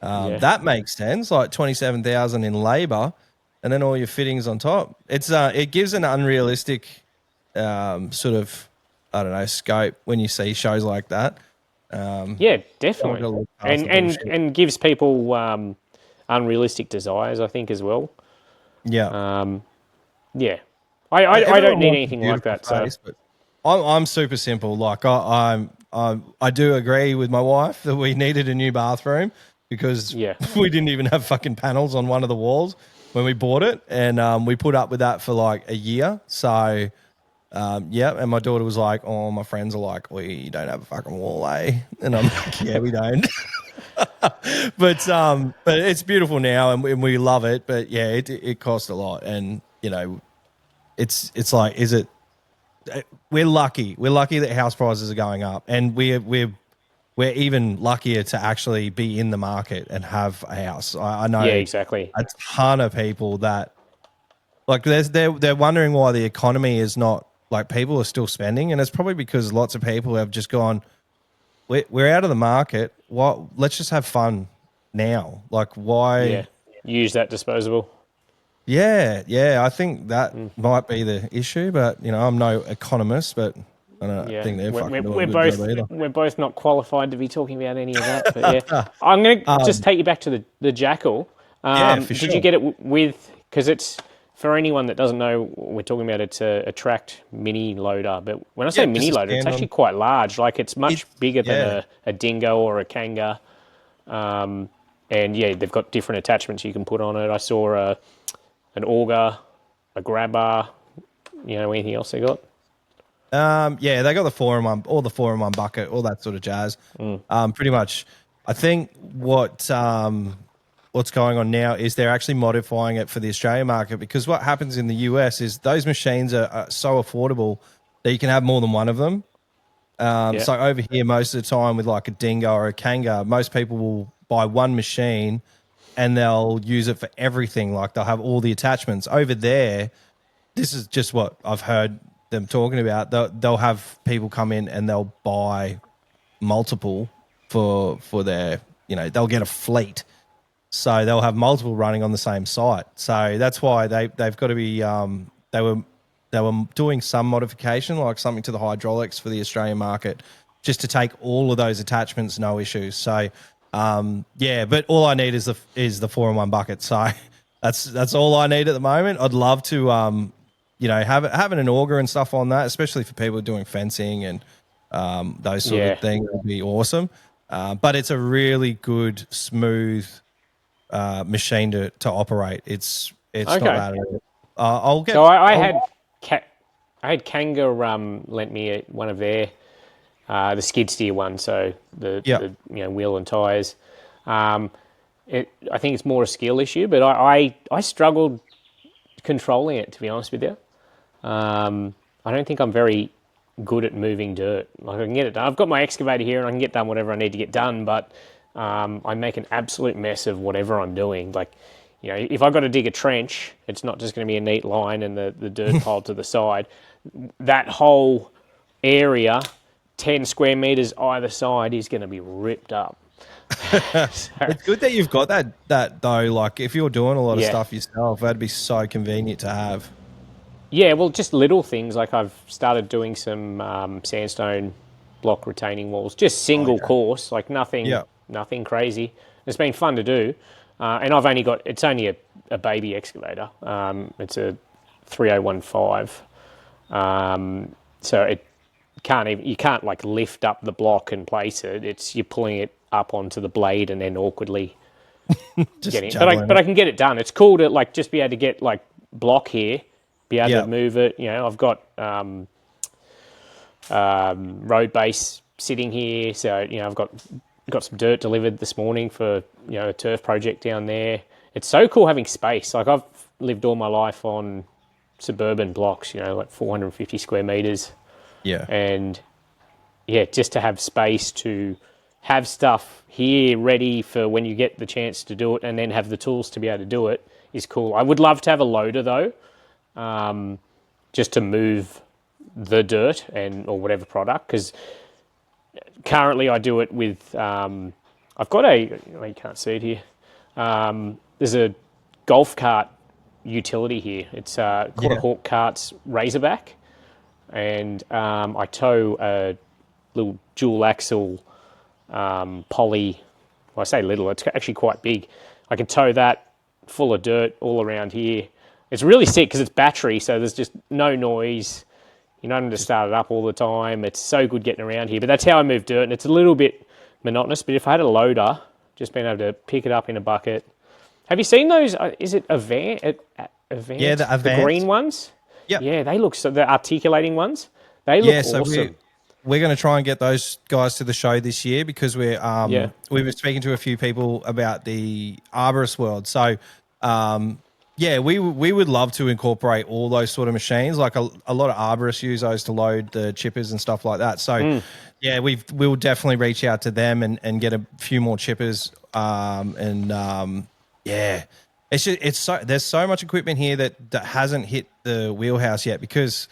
That makes sense. Like 27,000 in labor, and then all your fittings on top. It gives an unrealistic sort of, I don't know, scope when you see shows like that. Yeah, definitely, and gives people unrealistic desires, I think, as well. Yeah, yeah. I don't need anything like that. Face, so I'm super simple. Like I do agree with my wife that we needed a new bathroom because we didn't even have fucking panels on one of the walls when we bought it, and we put up with that for like a year. So. And my daughter was like, oh, my friends are like, we don't have a fucking wall, eh? And I'm like, yeah, we don't. but it's beautiful now and we love it. But yeah, it costs a lot. And, you know, it's like, we're lucky. We're lucky that house prices are going up, and we're even luckier to actually be in the market and have a house. I know exactly. A ton of people that, like, they're wondering why the economy is not, like, people are still spending, and it's probably because lots of people have just gone, we're out of the market. Let's just have fun now. Like, why? Yeah, use that disposable. Yeah. I think that might be the issue, but, you know, I'm no economist, but I don't think they're fucking doing a good job either. We're both not qualified to be talking about any of that, but yeah. I'm going to just take you back to the Jackal. For sure. Did you get it with, because it's, for anyone that doesn't know, we're talking about it's a tracked mini loader. But when I say mini loader, it's actually quite large. Like, it's much bigger than a dingo or a kanga. And yeah, they've got different attachments you can put on it. I saw an auger, a grabber. You know, anything else they got? They got the 4-in-1, all the 4-in-1 bucket, all that sort of jazz. Pretty much. I think what's going on now is they're actually modifying it for the Australian market, because what happens in the US is those machines are so affordable that you can have more than one of them. So over here, most of the time with like a dingo or a kanga, most people will buy one machine and they'll use it for everything. Like, they'll have all the attachments. Over there, this is just what I've heard them talking about. They'll have people come in and they'll buy multiple for their, you know, they'll get a fleet. So they'll have multiple running on the same site. So that's why they've got to be they were doing some modification, like something to the hydraulics for the Australian market, just to take all of those attachments, no issues. So but all I need is the 4-in-1 bucket. So that's all I need at the moment. I'd love to having an auger and stuff on that, especially for people doing fencing and those sort of things, would be awesome. But it's a really good, smooth machine to operate. It's not bad at all. I'll get. So I had Kanga lent me one of their the skid steer one, so the wheel and tires. I think it's more a skill issue, but I struggled controlling it, to be honest with you. I don't think I'm very good at moving dirt. Like, I can get it done. I've got my excavator here and I can get done whatever I need to get done, but I make an absolute mess of whatever I'm doing. Like, you know, if I've got to dig a trench, it's not just going to be a neat line and the dirt piled to the side. That whole area, 10 square meters either side, is going to be ripped up. It's good that you've got that though. Like, if you're doing a lot of stuff yourself, that'd be so convenient to have. Yeah, well, just little things. Like, I've started doing some sandstone block retaining walls, just single course, like nothing crazy. It's been fun to do. And I've only got, it's only a baby excavator. It's a 3015. So it can't even, you can't like lift up the block and place it. You're pulling it up onto the blade and then awkwardly Just but I can get it done. It's cool to like just be able to get like block here, be able to move it. You know, I've got road base sitting here, so you know I've got some dirt delivered this morning for a turf project down there. It's so cool having space. Like I've lived all my life on suburban blocks, like 450 square meters. Yeah. And yeah, just to have space to have stuff here ready for when you get the chance to do it and then have the tools to be able to do it is cool. I would love to have a loader though, just to move the dirt or whatever product, because currently I do it with, I've got you can't see it here. There's a golf cart utility here. It's called a Hawk Carts Razorback, and I tow a little dual axle poly. Well, I say little, it's actually quite big. I can tow that full of dirt all around here. It's really sick because it's battery, so there's just no noise. You don't have to start it up all the time. It's so good getting around here. But that's how I move dirt, and it's a little bit monotonous. But if I had a loader, just being able to pick it up in a bucket. Have you seen those? Is it Avant? Yeah, the Avant. The green ones? Yep. Yeah, they look so. The articulating ones, they look awesome. We're going to try and get those guys to the show this year because we were speaking to a few people about the arborist world. So, we would love to incorporate all those sort of machines. Like a lot of arborists use those to load the chippers and stuff like that. So, we'll definitely reach out to them and get a few more chippers. There's so much equipment here that hasn't hit the wheelhouse yet because,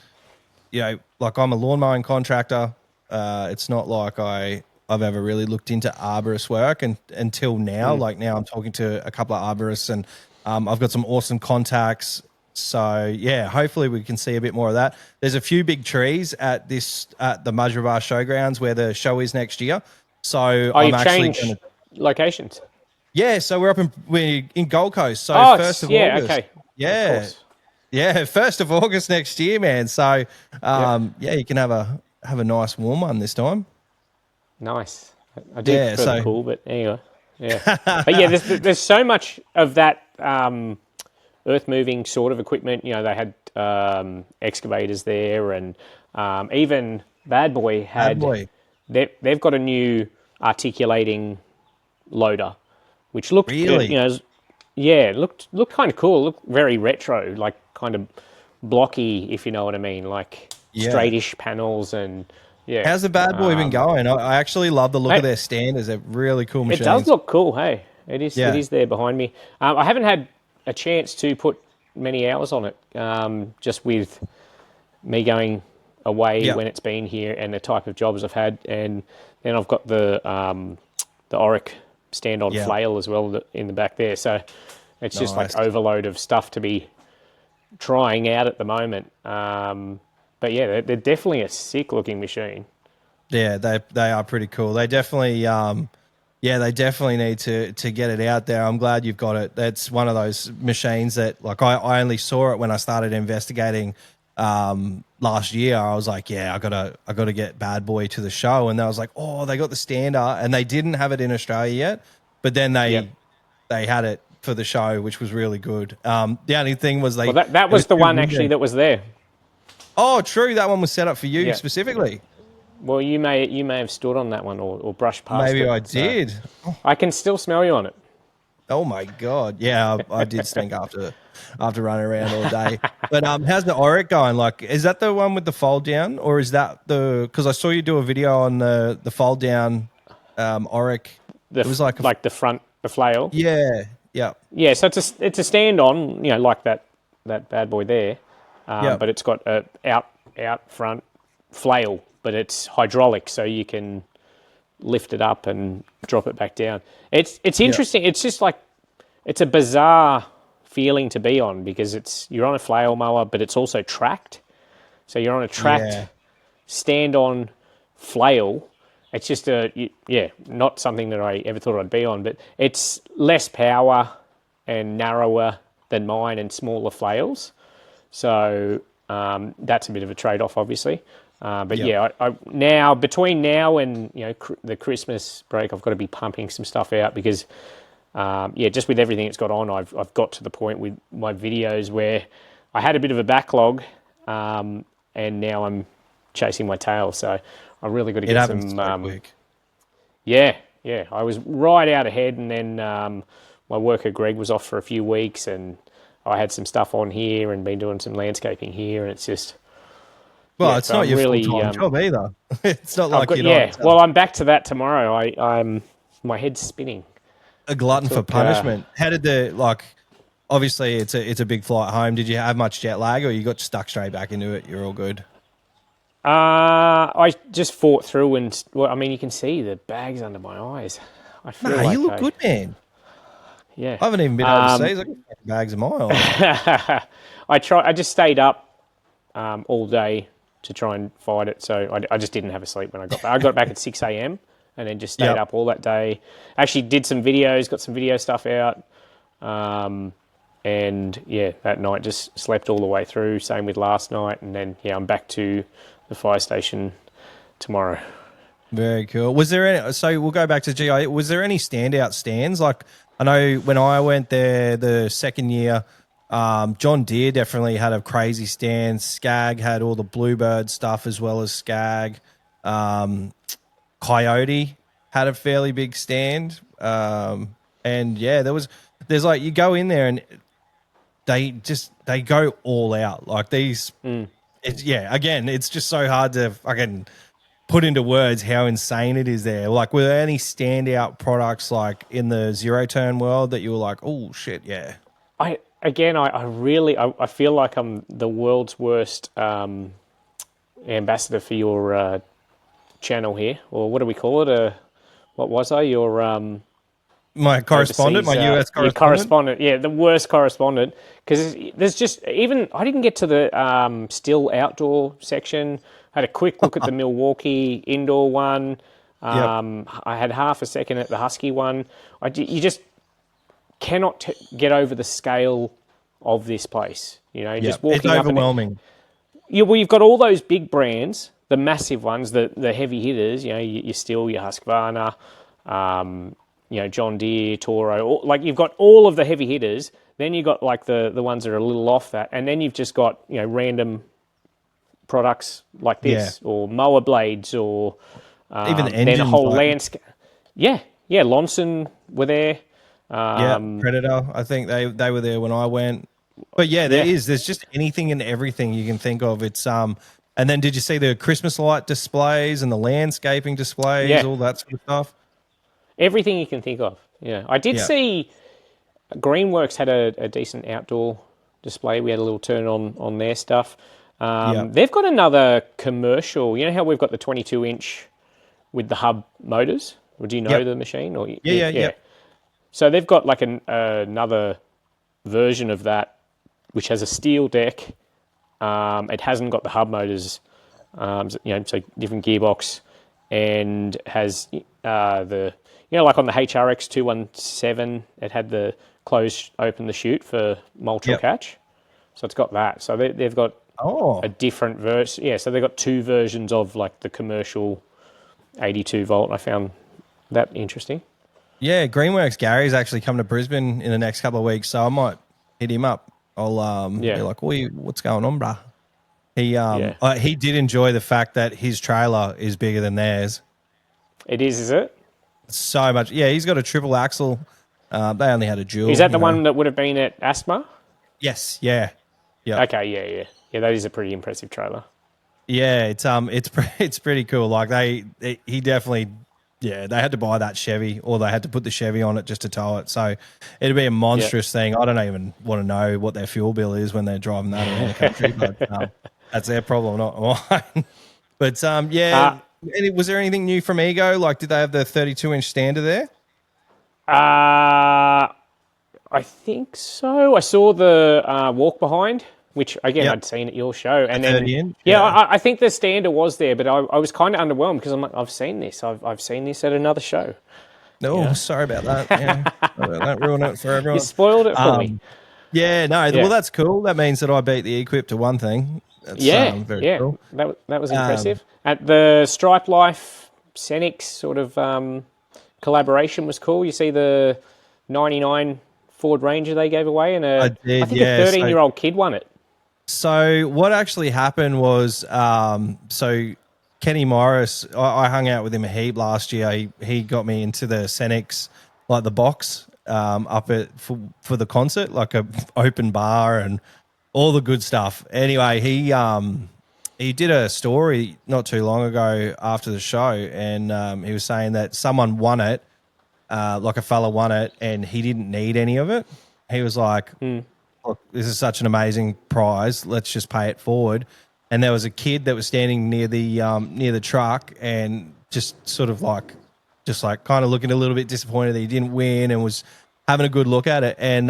like I'm a lawn mowing contractor. It's not like I've ever really looked into arborist work until now. Like now I'm talking to a couple of arborists and I've got some awesome contacts. So yeah, hopefully we can see a bit more of that. There's a few big trees at the Mudgeeraba Showgrounds where the show is next year. So I'm actually changed locations. Yeah, so we're in Gold Coast. So August. Okay. Yeah. Yeah, 1st of August next year, man. So you can have a nice warm one this time. Nice. I do prefer the cool, but anyway. Yeah. But yeah, there's so much of that earth moving sort of equipment. They had excavators there, and even Bad Boy had they've got a new articulating loader, which looked really, looked kind of cool. Looked very retro, like kind of blocky, if you know what I mean, like straightish panels and. Yeah. How's the Bad Boy been going? I actually love the look of their standers. They're really cool machines. It does look cool, hey. It is there behind me. I haven't had a chance to put many hours on it, just with me going away when it's been here and the type of jobs I've had. And then I've got the Oric stand-on flail as well in the back there. So it's just like overload of stuff to be trying out at the moment. But yeah, they're definitely a sick-looking machine. Yeah, they are pretty cool. They definitely, they definitely need to get it out there. I'm glad you've got it. That's one of those machines that, like, I only saw it when I started investigating last year. I was like, I gotta get Bad Boy to the show, and I was like, oh, they got the stander, and they didn't have it in Australia yet, but then they had it for the show, which was really good. The only thing was that was the one actually that was there. Oh, true. That one was set up for you specifically. Well, you may have stood on that one or brushed past it. Maybe I did. So I can still smell you on it. Oh my God! Yeah, I did stink after running around all day. But how's the Oric going? Like, is that the one with the fold down, or is that because I saw you do a video on the fold down Oric? It was like the front, the flail. Yeah. Yeah. So it's a stand on, like that Bad Boy there. But it's got a out front flail, but it's hydraulic, so you can lift it up and drop it back down. It's interesting. It's just like it's a bizarre feeling to be on because you're on a flail mower, but it's also tracked. So you're on a tracked stand-on flail. It's just not something that I ever thought I'd be on, but it's less power and narrower than mine and smaller flails. So that's a bit of a trade-off, obviously. I now between now and the Christmas break, I've got to be pumping some stuff out because just with everything that's got on, I've got to the point with my videos where I had a bit of a backlog, and now I'm chasing my tail. So I really got to get some. So quick. Yeah, I was right out ahead, and then my worker Greg was off for a few weeks, and I had some stuff on here and been doing some landscaping here, and it's just. Well, it's not your full-time job either. It's not like well, I'm back to that tomorrow. I'm my head's spinning. A glutton for punishment. How did obviously it's a big flight home. Did you have much jet lag, or you got stuck straight back into it? You're all good. I just fought through, and you can see the bags under my eyes. I feel you look good, man. Yeah, I haven't even been overseas. I got bags in my eyes. I just stayed up all day to try and fight it. So I just didn't have a sleep when I got back. I got back at 6 a.m. and then just stayed up all that day. Actually did some videos, got some video stuff out. And that night just slept all the way through. Same with last night. And then, I'm back to the fire station tomorrow. Very cool. Was there any, so we'll go back to GI. Was there any standout stands? Like, I know when I went there the second year, John Deere definitely had a crazy stand. Skag had all the Bluebird stuff as well as Skag. Coyote had a fairly big stand. And there's like, you go in there and they go all out. Like these, it's just so hard to fucking put into words how insane it is there. Like, were there any standout products like in the zero turn world that you were like, oh shit, yeah? I feel like I'm the world's worst ambassador for your channel here, or what do we call it? What was I? Your my correspondent, my US correspondent. Your correspondent, the worst correspondent. Because there's just even I didn't get to the still outdoor section. I had a quick look at the Milwaukee indoor one. I had half a second at the Husky one. You just cannot get over the scale of this place. Just walking it's overwhelming. You've got all those big brands, the massive ones, the heavy hitters. Your Stihl, your Husqvarna, John Deere, Toro. Like you've got all of the heavy hitters. Then you've got like the ones that are a little off that, and then you've just got random products like this, or mower blades, or even the engines. Then a whole landscape. Lonson were there. Predator. I think they were there when I went. But there's just anything and everything you can think of. It's and then did you see the Christmas light displays and the landscaping displays, all that sort of stuff? Everything you can think of. Yeah, I did see Greenworks had a decent outdoor display. We had a little turn on their stuff. They've got another commercial. You know how we've got the 22-inch with the hub motors? Or do you know the machine? Or Yeah. So they've got like another version of that, which has a steel deck. It hasn't got the hub motors, so different gearbox, and has like on the HRX 217, it had the close open the chute for multiple catch. So it's got that. So they've got a different version. Yeah, so they've got two versions of like the commercial 82 volt. I found that interesting. Yeah, Greenworks Gary's actually coming to Brisbane in the next couple of weeks, so I might hit him up. I'll be like, what's going on, bruh? He did enjoy the fact that his trailer is bigger than theirs. It is it? So much. Yeah, he's got a triple axle. They only had a dual. Is that the one that would have been at Asthma? Yes, yeah. Okay, yeah. Yeah, that is a pretty impressive trailer. Yeah, it's pretty cool. Like he definitely, they had to buy that Chevy, or they had to put the Chevy on it just to tow it. So it'd be a monstrous thing. I don't even want to know what their fuel bill is when they're driving that around the country, but that's their problem, not mine. But was there anything new from Ego? Like, did they have the 32-inch stander there? I think so. I saw the walk behind, which again I'd seen at your show, and then I think the stander was there, but I was kind of underwhelmed because I'm like, I've seen this. I've seen this at another show. No, sorry about that. Yeah, that ruined it for everyone. You spoiled it for me. Yeah, no. Well, that's cool. That means that I beat the Equip to one thing. That's, very cool. That was impressive. At the Stripe Life Senix sort of collaboration was cool. You see the '99 Ford Ranger they gave away, and I did, I think a 13-year-old kid won it. So what actually happened was, so Kenny Morris, I hung out with him a heap last year. He got me into the Cenex, like the box, up for the concert, like a open bar and all the good stuff. Anyway, he did a story not too long ago after the show, and he was saying that someone won it, like a fella won it, and he didn't need any of it. He was like, look, this is such an amazing prize. Let's just pay it forward. And there was a kid that was standing near the truck and just sort of like, kind of looking a little bit disappointed that he didn't win, and was having a good look at it. And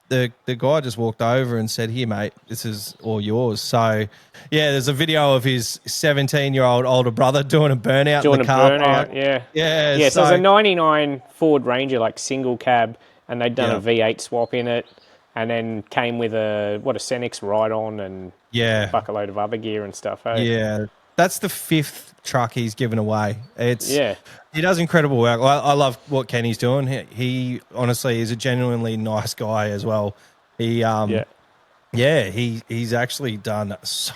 the guy just walked over and said, "Here, mate, this is all yours." So, yeah, there's a video of his 17-year-old older brother doing a burnout in the car park. Yeah. Yeah. So it was a ~99 Ford Ranger, like single cab, and they'd done a V8 swap in it, and then came with a Cenex ride-on and a bucket-load of other gear and stuff. Hey? Yeah, that's the 5th truck he's given away. He does incredible work. I love what Kenny's doing. He honestly is a genuinely nice guy as well. He's actually done so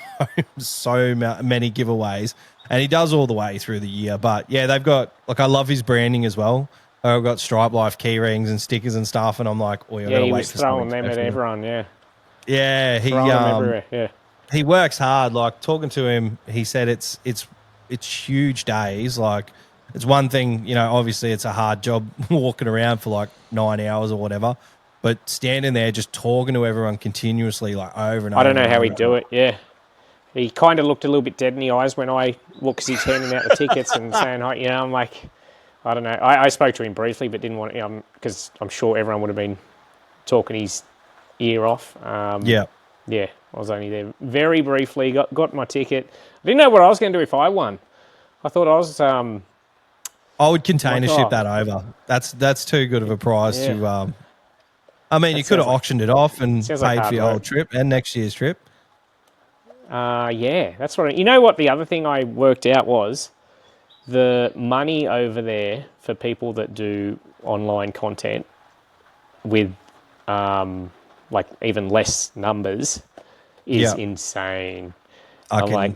many giveaways, and he does all the way through the year. But yeah, they've got, like, I love his branding as well. I've got Stripe Life key rings and stickers and stuff, and I'm like, oh, he was throwing them at everyone. Yeah, he works hard. Like, talking to him, he said it's huge days. Like, it's one thing, obviously it's a hard job walking around for like 9 hours or whatever, but standing there just talking to everyone continuously, like, over and over. I don't know how he'd do it. Yeah, he kind of looked a little bit dead in the eyes when I looked, because he's handing out the tickets and saying, hi, I'm like, I don't know. I spoke to him briefly, but didn't want to, because I'm sure everyone would have been talking his ear off. Yeah, I was only there very briefly, got my ticket. I didn't know what I was going to do if I won. I thought I was... I would container ship that over. That's too good of a prize to... I mean, you could have auctioned it off and paid for your whole trip and next year's trip. That's what... You know what the other thing I worked out was? The money over there for people that do online content with like even less numbers is insane. I'm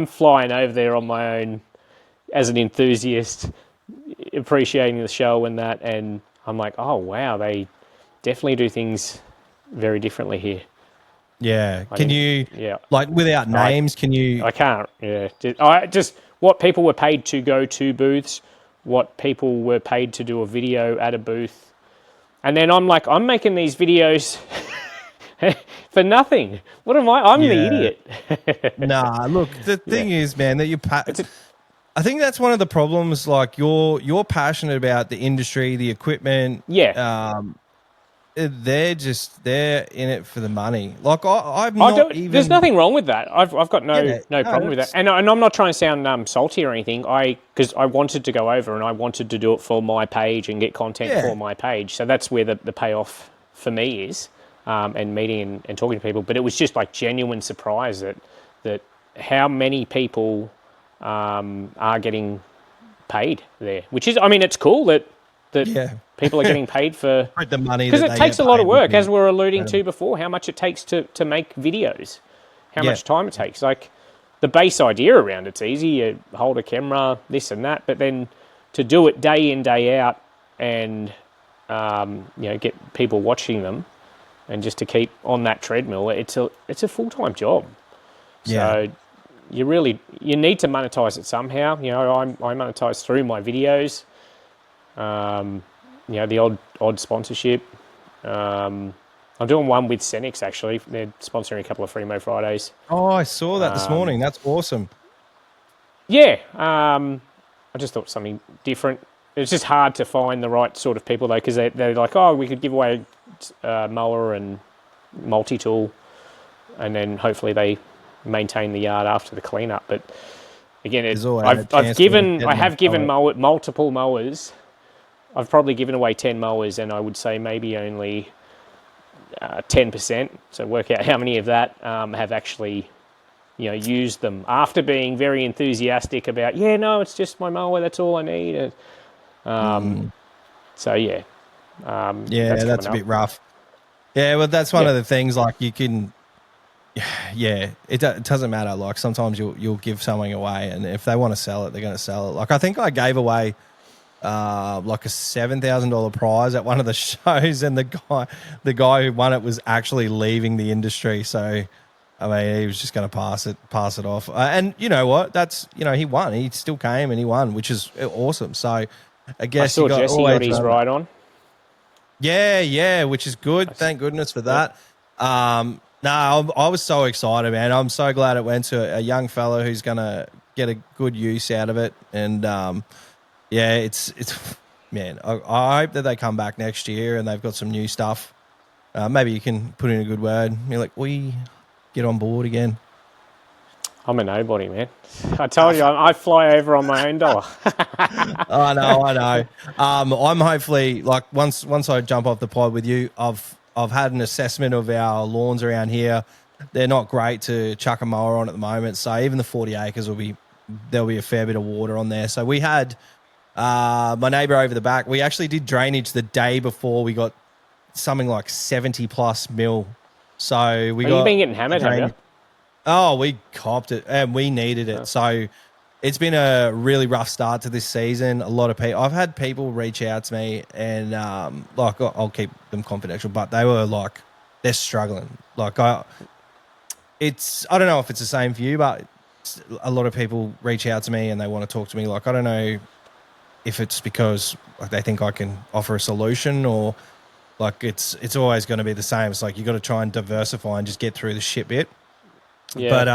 flying over there on my own as an enthusiast, appreciating the show and that, and I'm like, oh wow, they definitely do things very differently here. Yeah. Can you, like, without names, can you... I can't, just what people were paid to go to booths, what people were paid to do a video at a booth. And then I'm like, I'm making these videos for nothing. What am I? I'm the idiot. Nah, look, the thing is, man, that I think that's one of the problems. Like, you're passionate about the industry, the equipment. Yeah. They're in it for the money. Like, I'm not even... There's nothing wrong with that. I've got no problem with that. And I'm not trying to sound salty or anything. Because I wanted to go over and I wanted to do it for my page and get content for my page. So that's where the payoff for me is, and meeting and talking to people. But it was just like genuine surprise that how many people are getting paid there. Which is, I mean, it's cool that people are getting paid for the money, because it takes a lot of work, as we were alluding to before. How much it takes to make videos, how much time it takes. Like, the base idea around it's easy. You hold a camera, this and that, but then to do it day in, day out, and get people watching them, and just to keep on that treadmill, it's a full-time job. So you need to monetize it somehow. I monetize through my videos. The odd sponsorship. I'm doing one with Cenex, actually. They're sponsoring a couple of Free-Mo Fridays. Oh, I saw that this morning. That's awesome. Yeah. I just thought something different. It's just hard to find the right sort of people, though, because they're like, oh, we could give away a mower and multi-tool, and then hopefully they maintain the yard after the cleanup. But again, I have given multiple mowers. I've probably given away 10 mowers, and I would say maybe only 10%. So work out how many of that have actually, used them after being very enthusiastic about, it's just my mower, that's all I need. So yeah, that's a bit rough. Yeah, well, that's one of the things. Like you can, it doesn't matter. Like sometimes you'll give something away, and if they want to sell it, they're going to sell it. Like I think I gave away like a $7,000 prize at one of the shows, and the guy who won it was actually leaving the industry. So, I mean, he was just going to pass it off. And you know what? That's he won. He still came and he won, which is awesome. So, I guess I saw Jesse got his ride on. Yeah, which is good. Thank goodness for that. No, I was so excited, man. I'm so glad it went to a young fella who's going to get a good use out of it. And it's man, I hope that they come back next year and they've got some new stuff. Maybe you can put in a good word. You're like, we get on board again. I'm a nobody, man. I told you, I fly over on my own dollar. I know. I'm hopefully, like, once I jump off the pod with you, I've had an assessment of our lawns around here. They're not great to chuck a mower on at the moment. So even the 40 acres there'll be a fair bit of water on there. So we had my neighbour over the back. We actually did drainage the day before we got something like 70 plus mil. So you've been getting hammered, have you? Oh, we copped it and we needed it. So it's been a really rough start to this season. A lot of people, I've had people reach out to me and like I'll keep them confidential, but they were like, they're struggling. Like I don't know if it's the same for you, but a lot of people reach out to me and they want to talk to me. Like, I don't know if it's because like they think I can offer a solution or like it's always going to be the same. It's like you got to try and diversify and just get through the shit bit. Yeah. But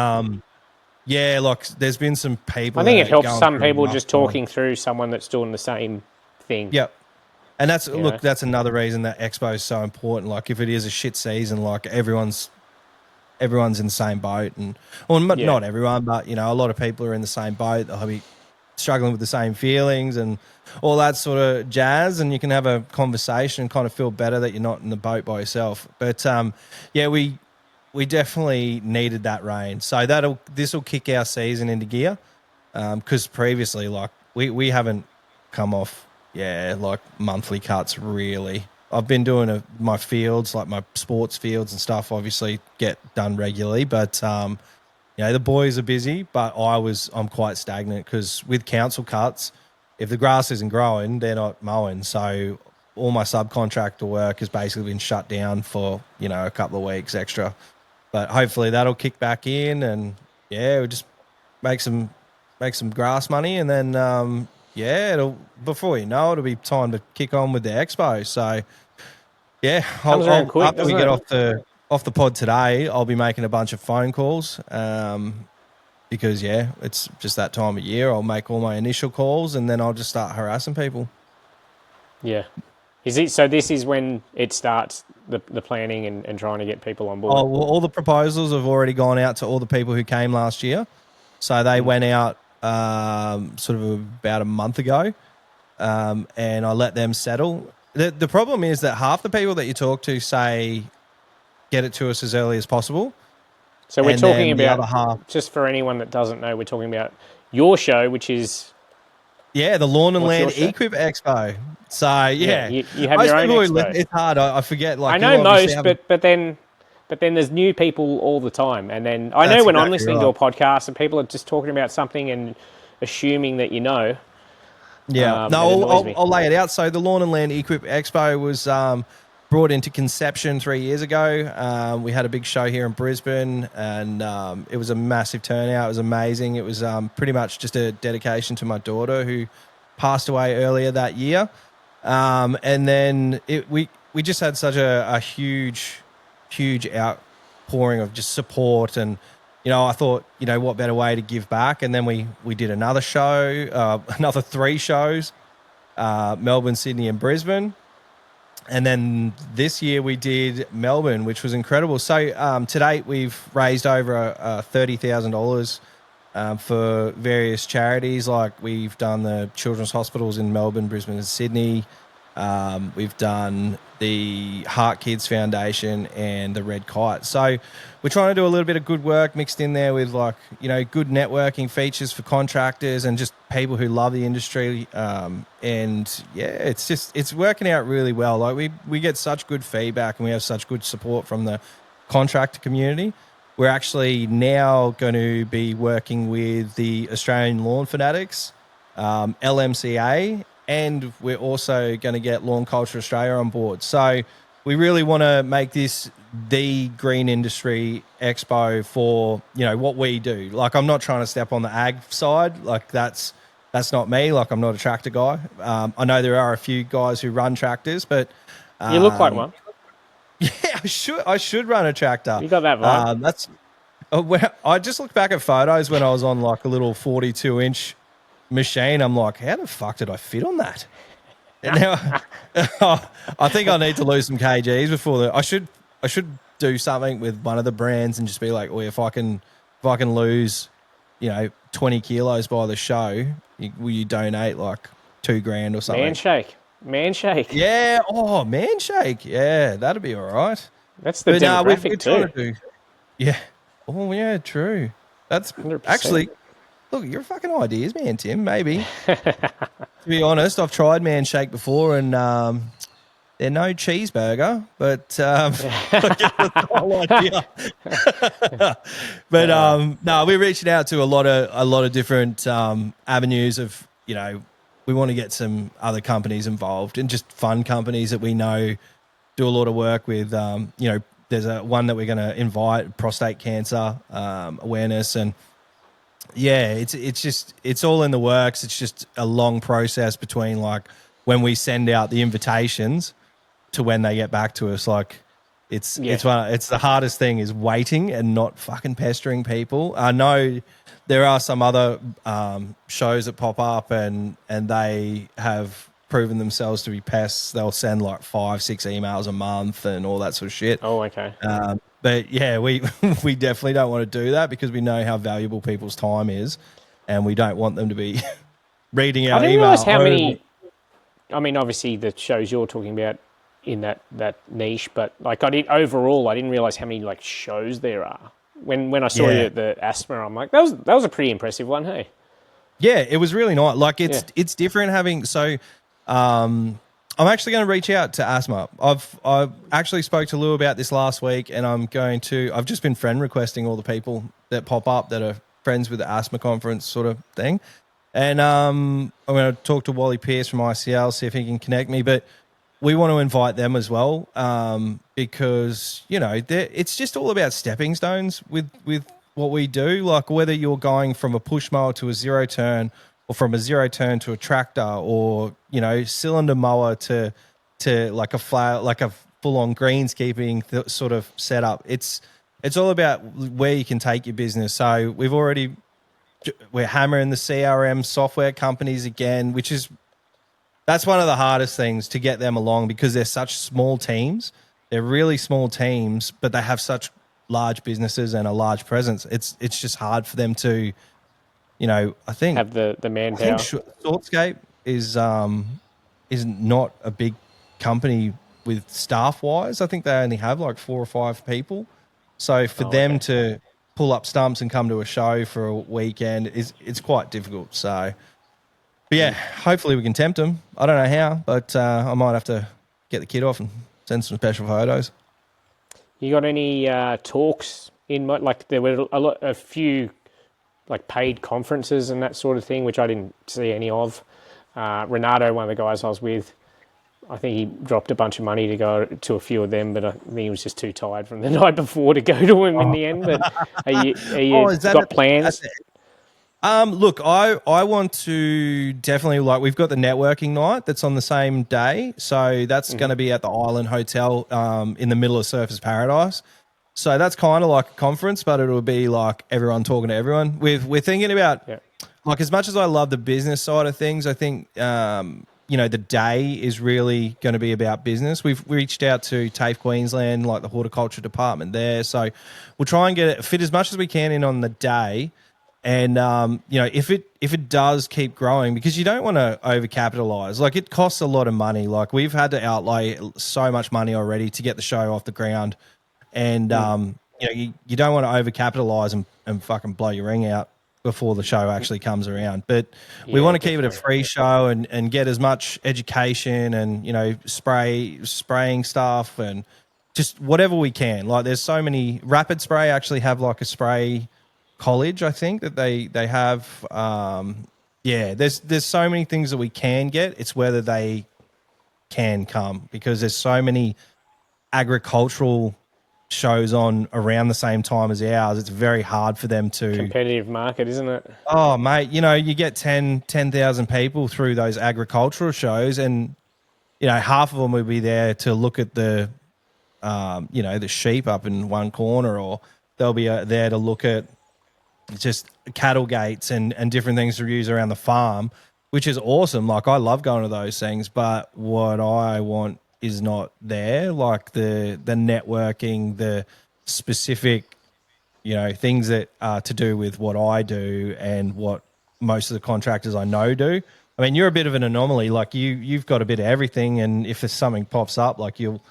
like there's been some people. I think it helps some people just talking through someone that's doing the same thing. Yep. And that's that's another reason that Expo is so important. Like if it is a shit season, like everyone's in the same boat, and not everyone, but a lot of people are in the same boat. They'll be struggling with the same feelings and all that sort of jazz, and you can have a conversation and kind of feel better that you're not in the boat by yourself. But we definitely needed that rain. So this will kick our season into gear. Because previously, like we haven't come off, like monthly cuts really. I've been doing my fields, like my sports fields and stuff, obviously get done regularly. But the boys are busy, but I'm quite stagnant because with council cuts, if the grass isn't growing, they're not mowing. So all my subcontractor work has basically been shut down for a couple of weeks extra. But hopefully that'll kick back in, and we'll just make some grass money, and then it'll before you know it'll be time to kick on with the expo. So after we get off the pod today, I'll be making a bunch of phone calls because it's just that time of year. I'll make all my initial calls, and then I'll just start harassing people. Yeah. So this is when it starts, the planning and trying to get people on board? Oh, well, all the proposals have already gone out to all the people who came last year. So they went out sort of about a month ago, and I let them settle. The problem is that half the people that you talk to say, get it to us as early as possible. So we're talking about, just for anyone that doesn't know, we're talking about your show, which is... Yeah, the Lawn and Land Equip Expo. So, you have your own expo. It's hard. I forget. Like I know most, but then there's new people all the time. And then I know when I'm listening to a podcast and people are just talking about something and assuming that you know. Yeah. I'll lay it out. So the Lawn and Land Equip Expo was brought into conception 3 years ago. We had a big show here in Brisbane, and it was a massive turnout. It was amazing. It was pretty much just a dedication to my daughter who passed away earlier that year. And then we just had such a huge outpouring of just support, and I thought, what better way to give back? And then we did another show, another 3 shows, Melbourne, Sydney, and Brisbane. And then this year we did Melbourne, which was incredible. So to date, we've raised over $30,000 for various charities. Like we've done the children's hospitals in Melbourne, Brisbane, and Sydney. We've done the Heart Kids Foundation and the Red Kite. So we're trying to do a little bit of good work mixed in there with good networking features for contractors and just people who love the industry. It's working out really well. Like we get such good feedback and we have such good support from the contractor community. We're actually now going to be working with the Australian Lawn Fanatics, LMCA, and we're also going to get Lawn Culture Australia on board. So we really want to make this the green industry expo for, what we do. Like, I'm not trying to step on the ag side. Like, that's not me. Like, I'm not a tractor guy. I know there are a few guys who run tractors, but you look like one. Yeah, I should run a tractor. You got that vibe. I just look back at photos when I was on like a little 42-inch machine. I'm like, how the fuck did I fit on that? And now I think I need to lose some kgs before I should do something with one of the brands and just be like, well, if I can lose 20 kilos by the show, will you donate like $2,000 or something? Man shake. Yeah. Oh, man shake. Yeah, that'd be all right. That's the demographic too. Yeah. Oh yeah, true. That's 100%. Actually, look, you're fucking ideas, man, Tim. Maybe. To be honest, I've tried man shake before, and they're no cheeseburger, but I get the whole idea. But no, we're reaching out to a lot of different avenues of we want to get some other companies involved and just fun companies that we know do a lot of work with. There's one that we're going to invite, prostate cancer awareness, and it's all in the works. It's just a long process between like when we send out the invitations to when they get back to us. Like it's the hardest thing is waiting and not fucking pestering people. I know there are some other shows that pop up and they have proven themselves to be pests. They'll send like 5-6 emails a month and all that sort of shit. Oh, okay. But yeah, we definitely don't want to do that because we know how valuable people's time is, and we don't want them to be reading our email. I didn't realize how many. I mean, obviously the shows you're talking about in that niche, but like I didn't realize how many like shows there are. When I saw you at the asthma, I'm like, that was a pretty impressive one, hey. Yeah, it was really nice. Like it's different having I'm actually going to reach out to asthma. I've actually spoke to Lou about this last week, and I've just been friend requesting all the people that pop up that are friends with the asthma conference sort of thing. And I'm going to talk to Wally Pierce from ICL, see if he can connect me. But we want to invite them as well because, it's just all about stepping stones with what we do. Like whether you're going from a push mower to a zero turn or from a zero turn to a tractor or, cylinder mower to like a full-on greenskeeping sort of setup. It's all about where you can take your business. So we're hammering the CRM software companies again, that's one of the hardest things to get them along because they're such small teams. They're really small teams, but they have such large businesses and a large presence. It's just hard for them to, I think have the manpower. I think Shortscape is not a big company with staff wise. I think they only have like 4 or 5 people. So for them to pull up stumps and come to a show for a weekend it's quite difficult. So, but yeah, hopefully we can tempt them. I don't know how, but I might have to get the kid off and send some special photos. You got any talks in like there were a few like paid conferences and that sort of thing, which I didn't see any of. Renato, one of the guys I was with, I think he dropped a bunch of money to go to a few of them, but I think he was just too tired from the night before to go to them in the end. But are you got plans? Look, I want to definitely we've got the networking night that's on the same day. So that's going to be at the Island Hotel in the middle of Surfers Paradise. So that's kind of like a conference, but it'll be like everyone talking to everyone. We're thinking about like as much as I love the business side of things, I think the day is really going to be about business. We've reached out to TAFE Queensland, like the horticulture department there. So we'll try and get it fit as much as we can in on the day. And if it does keep growing, because you don't want to overcapitalize. Like, it costs a lot of money. Like, we've had to outlay so much money already to get the show off the ground, and you don't want to overcapitalize and fucking blow your ring out before the show actually comes around. But we want to keep it a free show and get as much education and spraying stuff and just whatever we can. Like, there's so many. Rapid Spray actually have like a spray college, I think, that they have. There's so many things that we can get. It's whether they can come, because there's so many agricultural shows on around the same time as ours. It's very hard for them to competitive market, isn't it? Oh, mate, you get 10,000 people through those agricultural shows, and half of them will be there to look at the the sheep up in one corner, or they'll be there to look at just cattle gates and different things to use around the farm, which is awesome. Like, I love going to those things, but what I want is not there. Like the networking, the specific, things that are to do with what I do and what most of the contractors I know do. I mean, you're a bit of an anomaly. Like, you've got a bit of everything, and if there's something pops up, like you'll,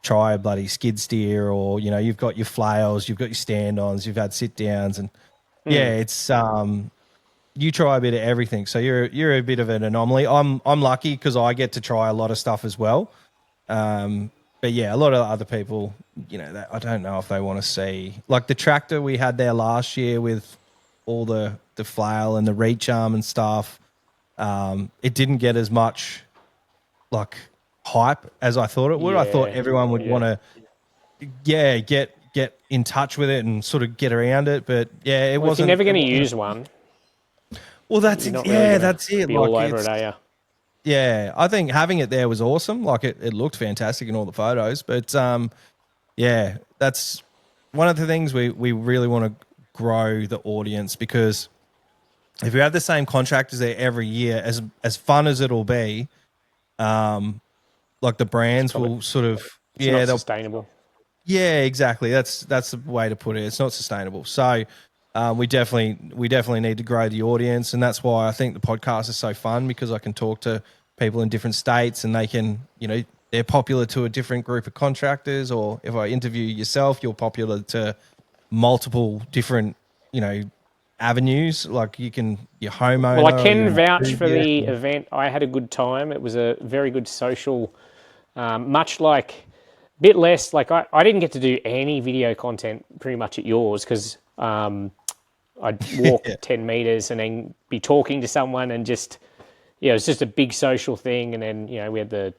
try a bloody skid steer, or you've got your flails, you've got your stand-ons, you've had sit-downs, and it's you try a bit of everything. So you're a bit of an anomaly. I'm lucky because I get to try a lot of stuff as well. But yeah, a lot of other people, that I don't know if they want to see, like the tractor we had there last year with all the flail and the reach arm and stuff. It didn't get as much like hype as I thought it would. I thought everyone would want to, get in touch with it and sort of get around it. But it wasn't. If you're never going to use one. Well, that's that's it. Be all over it, are you? Yeah, I think having it there was awesome. Like, it looked fantastic in all the photos. But that's one of the things we really want to grow the audience, because if you have the same contractors there every year, as fun as it'll be, like the brands will sort of not sustainable. Yeah, exactly. That's the way to put it. It's not sustainable. So we definitely need to grow the audience, and that's why I think the podcast is so fun, because I can talk to people in different states, and they can, they're popular to a different group of contractors, or if I interview yourself, you're popular to multiple different, avenues. Like, you can, your homeowner. Well, I can vouch for the event. I had a good time. It was a very good social, much like, bit less, like I didn't get to do any video content pretty much at yours, because I'd walk 10 meters and then be talking to someone, and just, it was just a big social thing. And then, we had the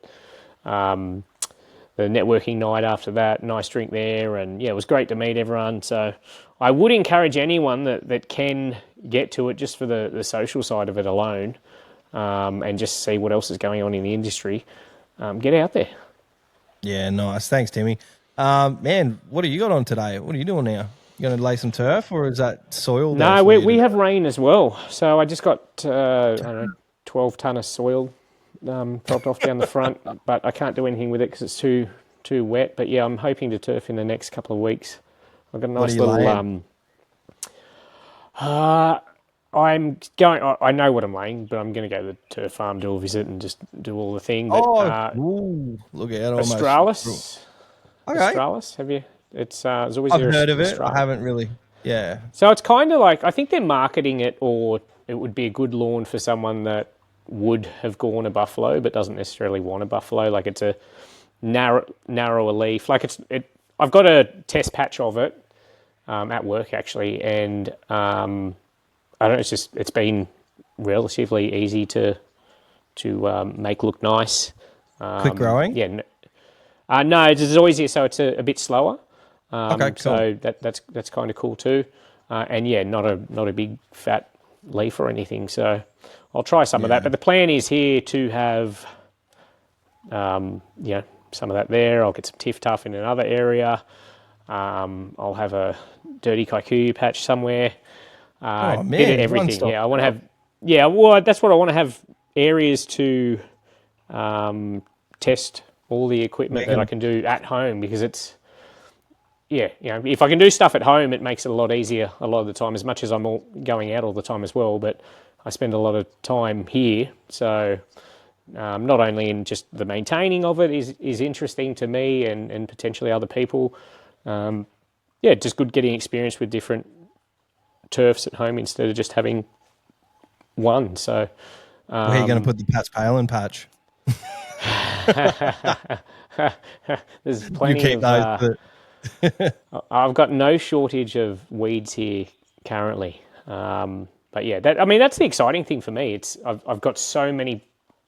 networking night after that, nice drink there. And it was great to meet everyone. So I would encourage anyone that can get to it, just for the social side of it alone, and just see what else is going on in the industry. Get out there. Yeah, nice. Thanks, Timmy. Man, what do you got on today? What are you doing now? You going to lay some turf, or is that soil? No, we have rain as well. So I just got 12 ton of soil dropped off down the front, but I can't do anything with it because it's too wet. But yeah, I'm hoping to turf in the next couple of weeks. I've got a nice little. I'm going. I know what I'm laying, but I'm going to go to the turf farm, do a visit, and just do all the thing. But, look at Australis. Okay. Australis, have you? It's always. I've heard of it. I haven't really. Yeah. So it's kind of like, I think they're marketing it, or it would be a good lawn for someone that would have gone a buffalo but doesn't necessarily want a buffalo. Like, it's a narrower leaf. Like, I've got a test patch of it at work actually, and I don't know. It's been relatively easy to make look nice. Quick growing. Yeah. No, it's always here, so it's a bit slower. Okay, cool. So that's kind of cool too, and not a big fat leaf or anything. So I'll try some of that. But the plan is here to have, some of that there. I'll get some Tiff Tuff in another area. I'll have a dirty kikuyu patch somewhere. Bit of everything. Yeah, I want to have. Yeah, well, that's what I want to have, areas to test all the equipment that I can do at home, because yeah, if I can do stuff at home, it makes it a lot easier a lot of the time, as much as I'm all going out all the time as well. But I spend a lot of time here. So not only in just the maintaining of it is interesting to me and potentially other people. Just good getting experience with different turfs at home instead of just having one. So where are you going to put the Pat's Palin patch? There's You plenty keep of. those. I've got no shortage of weeds here currently. But yeah, that's the exciting thing for me. I've got so many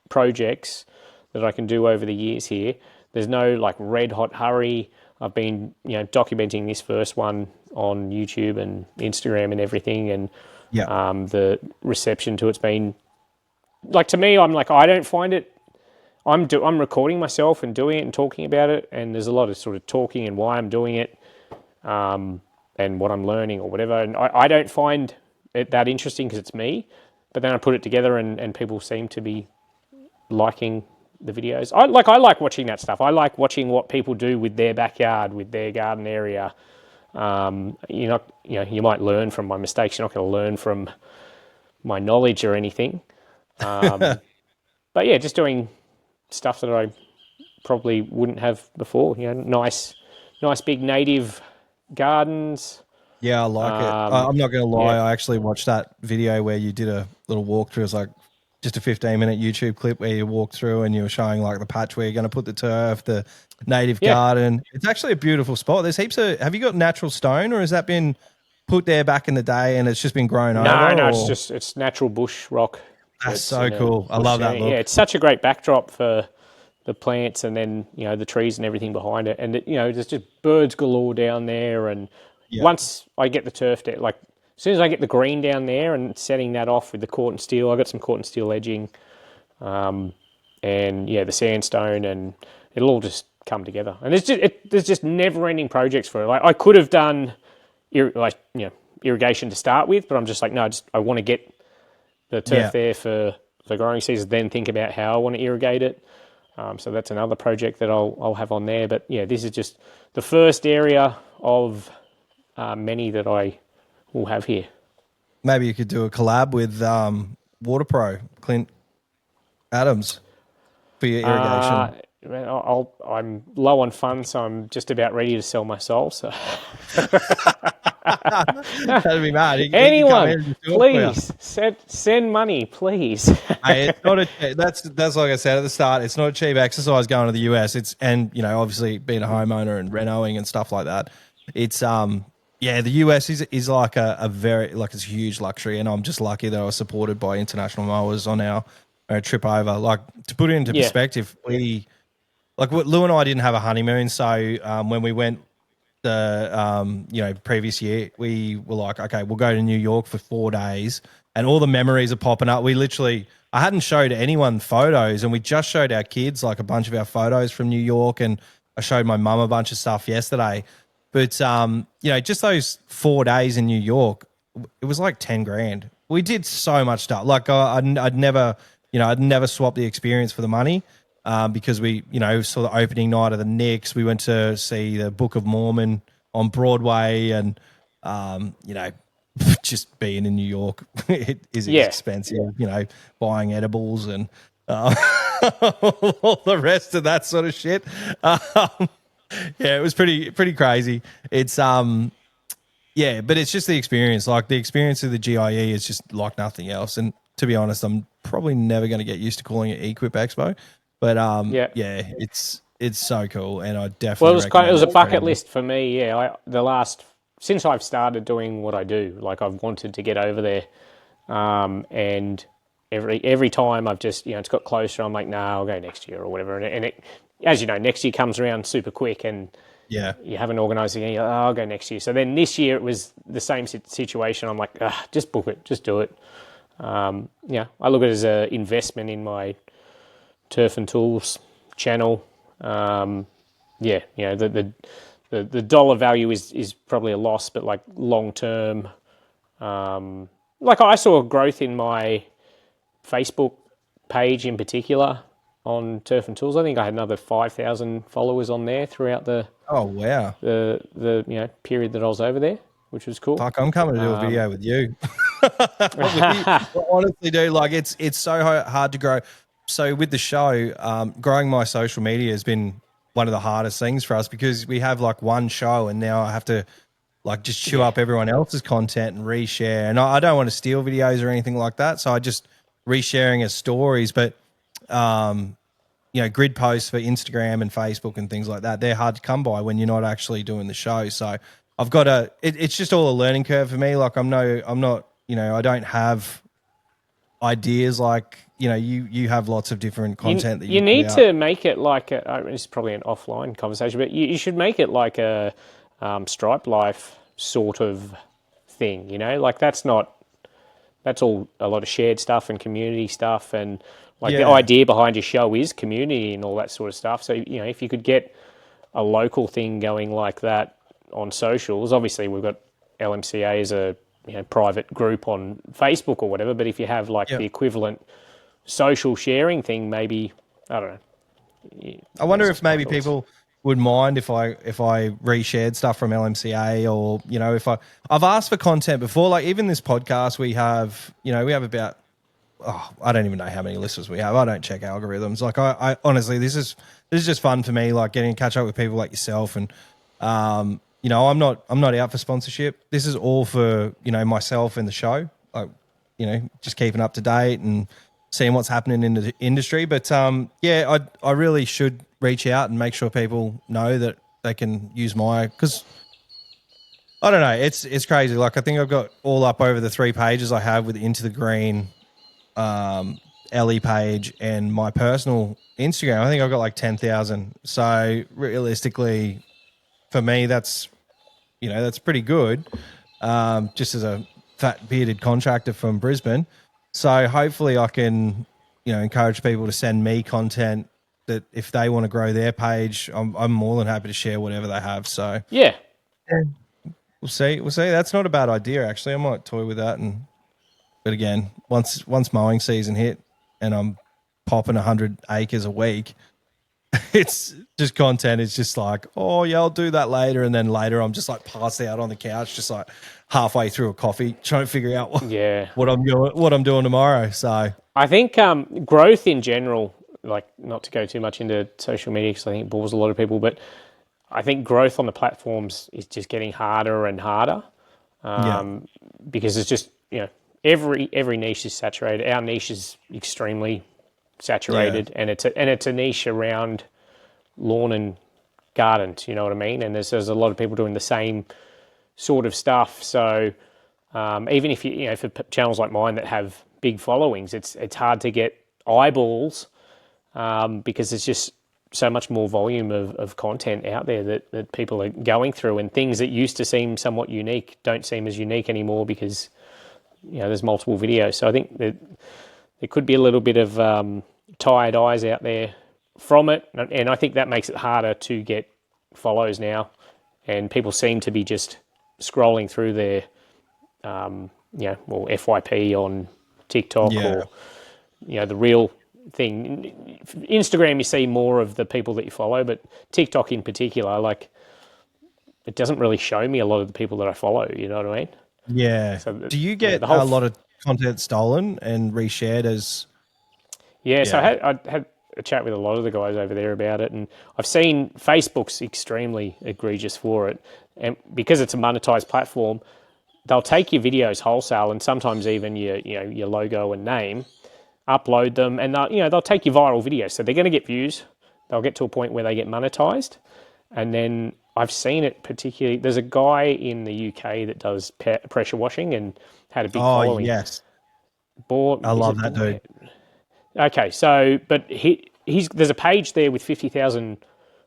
projects that I can do over the years here. There's no like red hot hurry. I've been documenting this first one on YouTube and Instagram and everything, and the reception to it's been like, to me, I'm like, I don't find it. I'm recording myself and doing it and talking about it, and there's a lot of sort of talking and why I'm doing it, and what I'm learning or whatever. And I don't find it that interesting because it's me, but then I put it together and people seem to be liking the videos. I like watching that stuff. I like watching what people do with their backyard, with their garden area. You might learn from my mistakes. You're not going to learn from my knowledge or anything. But yeah, just doing stuff that I probably wouldn't have before. Nice big native gardens. Yeah, I like it. I'm not going to lie. I actually watched that video where you did a little walkthrough. It was like just a 15-minute YouTube clip where you walked through and you were showing like the patch where you're going to put the turf, the native garden. It's actually a beautiful spot. There's heaps of. Have you got natural stone, or has that been put there back in the day and it's just been grown over? No, it's natural bush rock. That's so cool. I love that look. Yeah, it's such a great backdrop for the plants and then the trees and everything behind it. And there's just birds galore down there. And once I get the turf down, like as soon as I get the green down there and setting that off with the corten steel, I got some corten steel edging, and the sandstone, and it'll all just come together. And there's just never-ending projects for it. Like I could have done irrigation to start with, but I'm just like, no, I want to get the turf there for the growing season, then think about how I want to irrigate it. So that's another project that I'll have on there. But yeah, this is just the first area of many that I will have here. Maybe you could do a collab with Water Pro, Clint Adams, for your irrigation. I'm low on funds, so I'm just about ready to sell my soul. So that'd be mad. Anyone, please send money, please. Hey, it's not that's like I said at the start. It's not a cheap exercise going to the US. Obviously being a homeowner and renoing and stuff like that. It's the US is like a very it's a huge luxury, and I'm just lucky that I was supported by International Mowers on our trip over. Like, to put it into perspective, Lou and I didn't have a honeymoon, so when we went the previous year, we were like, okay, we'll go to New York for 4 days, and all the memories are popping up. I hadn't showed anyone photos, and we just showed our kids like a bunch of our photos from New York, and I showed my mum a bunch of stuff yesterday. But just those 4 days in New York, it was like 10 grand. We did so much stuff. Like I'd never swap the experience for the money. Because we, saw the opening night of the Knicks. We went to see the Book of Mormon on Broadway, and just being in New York, it is expensive. Buying edibles and all the rest of that sort of shit. It was pretty crazy. It's but it's just the experience. Like, the experience of the GIE is just like nothing else. And to be honest, I'm probably never going to get used to calling it Equip Expo. But it's so cool, and I definitely. It was a bucket list for me. Yeah, since I've started doing what I do, like, I've wanted to get over there, and every time I've just it's got closer, I'm like, nah, I'll go next year or whatever. And it, as you know, next year comes around super quick, and you haven't organised again. You're like, I'll go next year. So then this year it was the same situation. I'm like, just book it, just do it. I look at it as an investment in my Turf and Tools channel. The dollar value is probably a loss, but like long term, like I saw a growth in my Facebook page in particular on Turf and Tools. I think I had another 5,000 followers on there throughout the Oh wow. the period that I was over there, which was cool. Fuck, I'm coming to do a video with you. Honestly, dude, like it's so hard to grow. So with the show, growing my social media has been one of the hardest things for us because we have like one show and now I have to like just chew up everyone else's content and reshare. And I don't want to steal videos or anything like that. So I just resharing as stories, but grid posts for Instagram and Facebook and things like that, they're hard to come by when you're not actually doing the show. So I've got it's just all a learning curve for me. Like I'm not, I don't have ideas like, you have lots of different content that you need to make it like it's probably an offline conversation, but you should make it like a Stripe Life sort of thing, like that's all a lot of shared stuff and community stuff. And like the idea behind your show is community and all that sort of stuff. So, if you could get a local thing going like that on socials, obviously we've got LMCA as a private group on Facebook or whatever, but if you have like the equivalent social sharing thing, maybe, I don't know. I wonder if maybe people would mind if I reshared stuff from LMCA or, if I've asked for content before, like even this podcast we have about, I don't even know how many listeners we have. I don't check algorithms. Like I honestly, this is just fun for me, like getting to catch up with people like yourself. And, I'm not out for sponsorship. This is all for, myself and the show, like, just keeping up to date and seeing what's happening in the industry. But I really should reach out and make sure people know that they can use because I don't know, it's crazy. Like I think I've got all up over the 3 pages I have with Into the Green, Ellie page and my personal Instagram. I think I've got like 10,000. So realistically, for me, that's pretty good. Just as a fat bearded contractor from Brisbane. So hopefully I can, encourage people to send me content that if they want to grow their page, I'm more than happy to share whatever they have. So yeah, we'll see. That's not a bad idea, actually. I might toy with that. But again, once mowing season hit and I'm popping 100 acres a week, it's just content. It's just like, oh yeah, I'll do that later. And then later I'm just like passed out on the couch, just like halfway through a coffee, trying to figure out what I'm doing tomorrow. So I think growth in general, like not to go too much into social media because I think it bores a lot of people, but I think growth on the platforms is just getting harder and harder because it's just, every niche is saturated. Our niche is extremely saturated, and it's a niche around lawn and gardens. You know what I mean? And there's a lot of people doing the same sort of stuff. So even if for channels like mine that have big followings, it's hard to get eyeballs because there's just so much more volume of content out there that people are going through, and things that used to seem somewhat unique don't seem as unique anymore because there's multiple videos. So I think that there could be a little bit of tired eyes out there from it, and I think that makes it harder to get follows now, and people seem to be just scrolling through their FYP on TikTok or the real thing. Instagram, you see more of the people that you follow, but TikTok in particular, like it doesn't really show me a lot of the people that I follow. You know what I mean? Yeah. So do you get a lot of content stolen and reshared as? Yeah. So I had a chat with a lot of the guys over there about it, and I've seen Facebook's extremely egregious for it, and because it's a monetized platform, they'll take your videos wholesale and sometimes even your logo and name, upload them, and they'll take your viral videos. So they're going to get views. They'll get to a point where they get monetized, and then I've seen it particularly. There's a guy in the UK that does pressure washing and had a big following. Oh yes, I love that dude. Okay, so but there's a page there with 50,000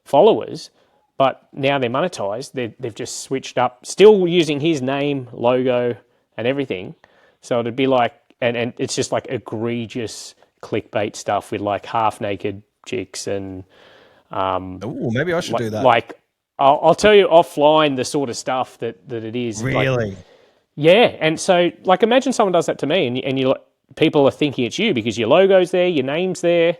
followers, but now they're monetized. They've just switched up, still using his name, logo, and everything. So it'd be like, and it's just like egregious clickbait stuff with like half naked chicks and. Maybe I should do that. Like, I'll tell you offline the sort of stuff that it is. Really? Like, yeah, and so like imagine someone does that to me, and you people are thinking it's you because your logo's there, your name's there,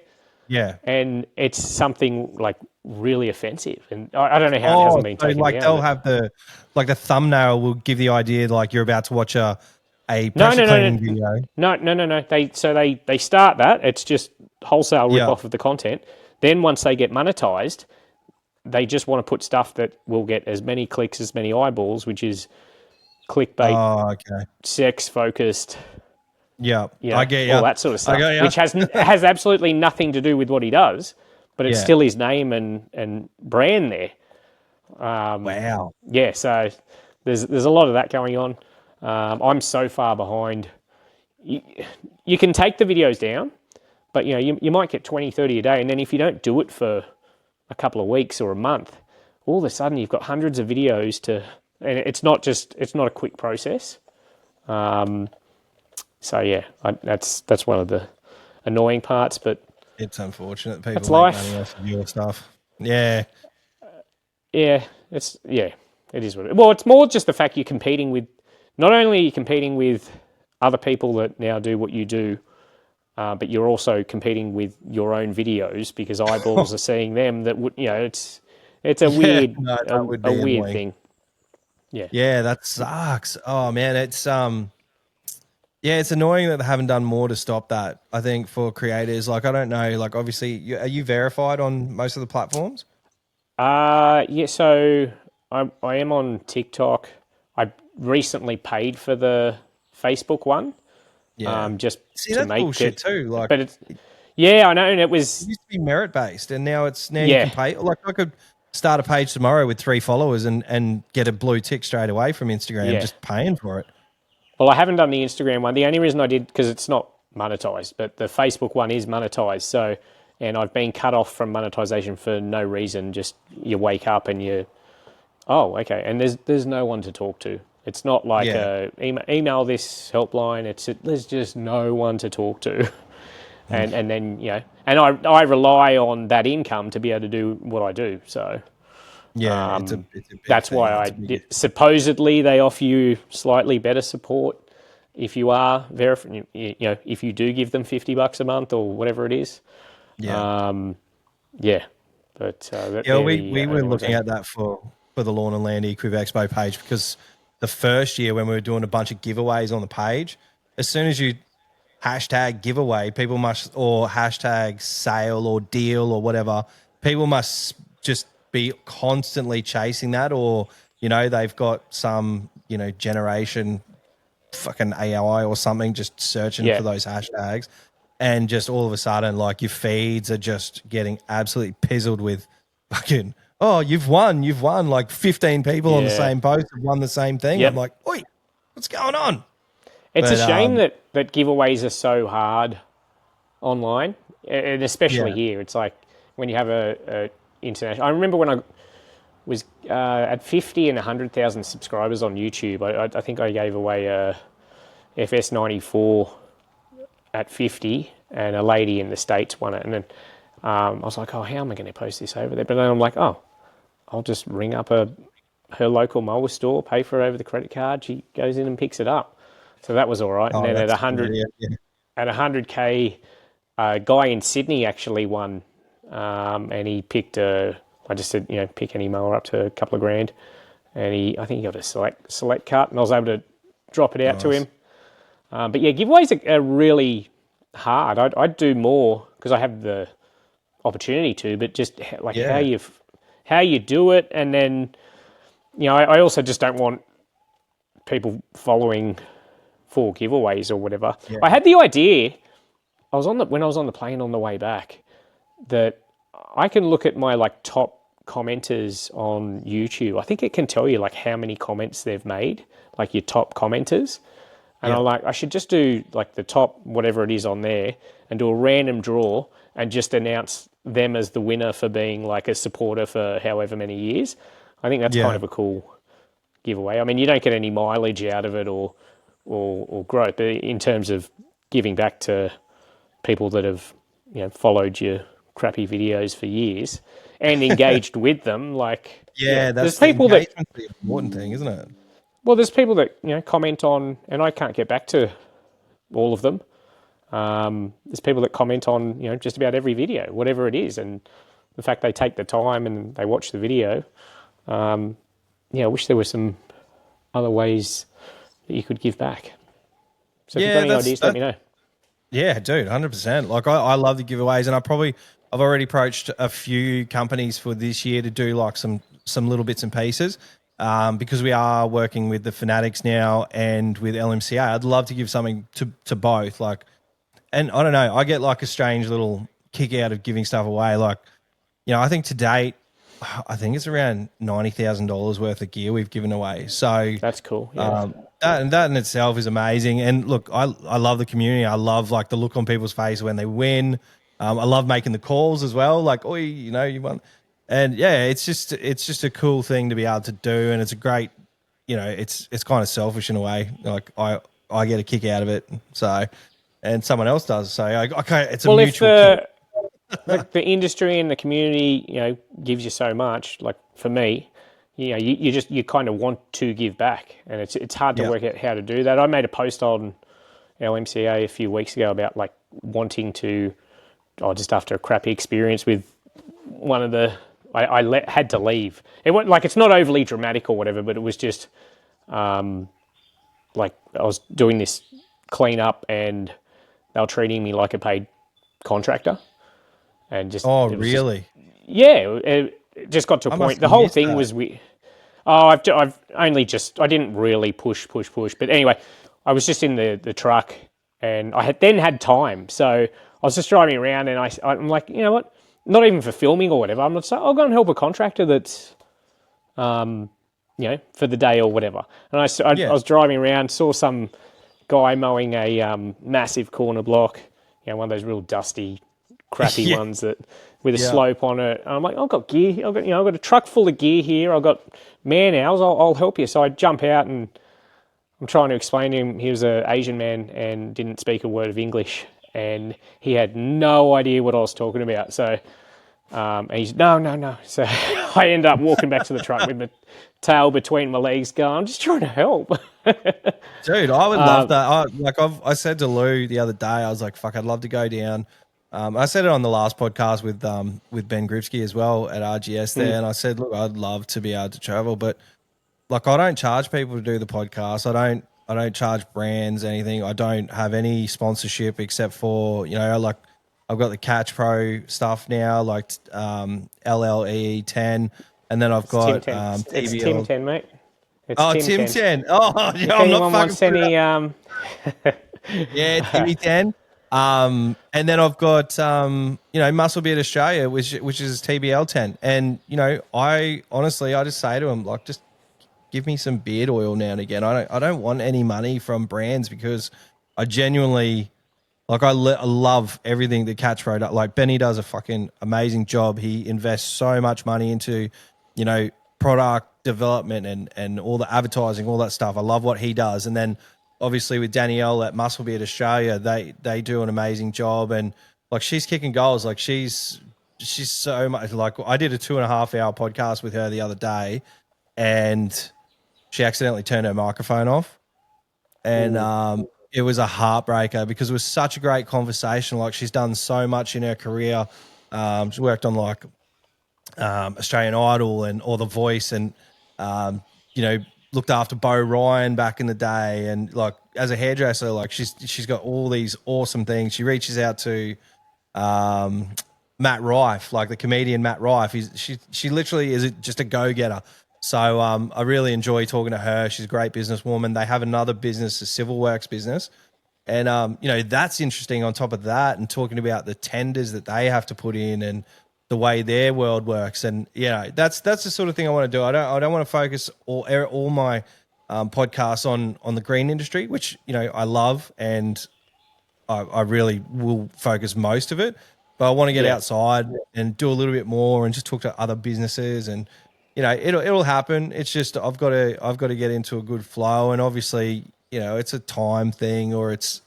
Yeah. and it's something like really offensive. And I don't know how it hasn't been taken like down. they'll have the thumbnail will give the idea like you're about to watch a No, pressure cleaning video. No. They start that. It's just wholesale rip Yeah. off of the content. Then once they get monetized, they just want to put stuff that will get as many clicks, as many eyeballs, which is clickbait, Oh, okay. sex focused, Yeah. I get all that sort of stuff, which has absolutely nothing to do with what he does, but it's still his name and brand there. Wow. Yeah, so there's a lot of that going on. I'm so far behind. You can take the videos down, but you might get 20, 30 a day, and then if you don't do it for a couple of weeks or a month, all of a sudden you've got hundreds of videos and it's not a quick process. So yeah, that's one of the annoying parts, but it's unfortunate people that's make life. money off of your stuff. Yeah. Yeah, it is what it is. Well, it's more just the fact you're competing with, not only are you competing with other people that now do what you do, but you're also competing with your own videos because eyeballs are seeing them. That would, it's a weird, a weird thing. Yeah. Yeah, that sucks. Oh man, it's yeah, it's annoying that they haven't done more to stop that. I think for creators, like I don't know, like obviously, are you verified on most of the platforms? Yeah. So I am on TikTok. I recently paid for the Facebook one. Yeah. Just See, to that's make bullshit it too. Like, but it's I know, and it it was used to be merit based, and now you can pay. Like, I could start a page tomorrow with 3 followers and get a blue tick straight away from Instagram, just paying for it. Well, I haven't done the Instagram one. The only reason I did, because it's not monetized, but the Facebook one is monetized. So, and I've been cut off from monetization for no reason. Just you wake up and oh, okay, and there's no one to talk to. It's not like email this helpline. There's just no one to talk to, and then and I rely on that income to be able to do what I do. So. Yeah, that's why supposedly they offer you slightly better support if you are if you do give them $50 a month or whatever it is. Yeah. But we were looking at that for the Lawn and Land Equip Expo page, because the first year when we were doing a bunch of giveaways on the page, as soon as you hashtag giveaway, people must, or hashtag sale or deal or whatever, people must just be constantly chasing that, or they've got some generation fucking AI or something just searching for those hashtags, and just all of a sudden like your feeds are just getting absolutely pizzled with fucking you've won like 15 people on the same post have won the same thing. I'm like, oi, what's going on? It's a shame that giveaways are so hard online, and especially here. It's like when you have a international. I remember when I was at 50 and 100,000 subscribers on YouTube. I think I gave away a FS94 at 50, and a lady in the States won it. And then I was like, oh, how am I going to post this over there? But then I'm like, oh, I'll just ring up her local mower store, pay for it over the credit card. She goes in and picks it up. So that was all right. And then at 100K, a guy in Sydney actually won. And he picked I just said, pick any mower up to a couple of grand. And I think he got a select cut, and I was able to drop it out to him. But yeah, giveaways are really hard. I'd do more because I have the opportunity to, but just like how you do it. And then, I also just don't want people following for giveaways or whatever. Yeah. I had the idea, when I was on the plane on the way back, that I can look at my like top commenters on YouTube. I think it can tell you like how many comments they've made, like your top commenters. And I'm like, I should just do like the top whatever it is on there and do a random draw and just announce them as the winner for being like a supporter for however many years. I think that's kind of a cool giveaway. I mean, you don't get any mileage out of it or growth, but in terms of giving back to people that have followed your crappy videos for years and engaged with them, like that's people the important thing, isn't it? Well, there's people that comment on, and I can't get back to all of them. There's people that comment on, just about every video, whatever it is. And the fact they take the time and they watch the video, I wish there were some other ways that you could give back. So if you've got any ideas, let me know. Yeah, dude, 100%. Like I love the giveaways, and I've already approached a few companies for this year to do like some little bits and pieces, because we are working with the Fanatics now and with LMCA. I'd love to give something to both. Like, and I don't know, I get like a strange little kick out of giving stuff away. Like, I think to date, I think it's around $90,000 worth of gear we've given away. So that's cool. Yeah. That in itself is amazing. And look, I love the community. I love like the look on people's face when they win. I love making the calls as well. Like, oh, you won. And yeah, it's just a cool thing to be able to do. And it's a great, it's kind of selfish in a way. Like I get a kick out of it. So, and someone else does. So okay, it's a mutual. The industry and the community, gives you so much. Like for me, you kind of want to give back, and it's hard to work out how to do that. I made a post on LMCA a few weeks ago about like wanting to, just after a crappy experience with one of the, had to leave. It went like, it's not overly dramatic or whatever, but it was just like I was doing this cleanup and they were treating me like a paid contractor. And just really? It just got to a point. The whole thing was I've only just, I didn't really push. But anyway, I was just in the truck and I had time. So I was just driving around and I'm like, you know what? Not even for filming or whatever. I'm not saying I'll go and help a contractor that's, for the day or whatever. And I was driving around, saw some guy mowing a massive corner block, one of those real dusty, crappy ones that with a slope on it. And I'm like, I've got gear. I've got a truck full of gear here. I've got man hours. I'll help you. So I jump out and I'm trying to explain to him. He was an Asian man and didn't speak a word of English, and he had no idea what I was talking about. So, and he's no. So I end up walking back to the truck with my tail between my legs, going, I'm just trying to help. Dude, I would love that. I said to Lou the other day, I was like, fuck, I'd love to go down. I said it on the last podcast with Ben Gripsky as well at RGS there, and I said, look, I'd love to be able to travel, but like I don't charge people to do the podcast. I don't charge brands anything. I don't have any sponsorship except for like I've got the Catch Pro stuff now, like LLE 10, and then I've got TBL. It's Tim 10, mate. It's Tim 10. Oh, yeah, I'm not fucking any yeah, Timmy 10. And then I've got Muscle Beard Australia, which is TBL 10. And I honestly just say to him, like, just give me some beard oil now and again. I don't want any money from brands because I genuinely I love everything that Catch Pro does. Like Benny does a fucking amazing job. He invests so much money into product development and all the advertising, all that stuff. I love what he does. And then obviously with Danielle at Muscle Beard Australia, they do an amazing job, and like she's kicking goals. Like she's so much, like I did a 2.5 hour podcast with her the other day, and she accidentally turned her microphone off, and it was a heartbreaker because it was such a great conversation. Like she's done so much in her career. She worked on like Australian Idol and or The Voice, and looked after Bo Ryan back in the day, and like as a hairdresser, like she's got all these awesome things. She reaches out to Matt Rife, like the comedian Matt Rife. She literally is just a go-getter. So I really enjoy talking to her. She's a great businesswoman. They have another business, a civil works business, and that's interesting. On top of that, and talking about the tenders that they have to put in and the way their world works, and that's the sort of thing I want to do. I don't want to focus all my podcasts on the green industry, which I love, and I really will focus most of it. But I want to get outside and do a little bit more and just talk to other businesses, and it'll happen. It's just I've got to get into a good flow, and obviously it's a time thing, or it's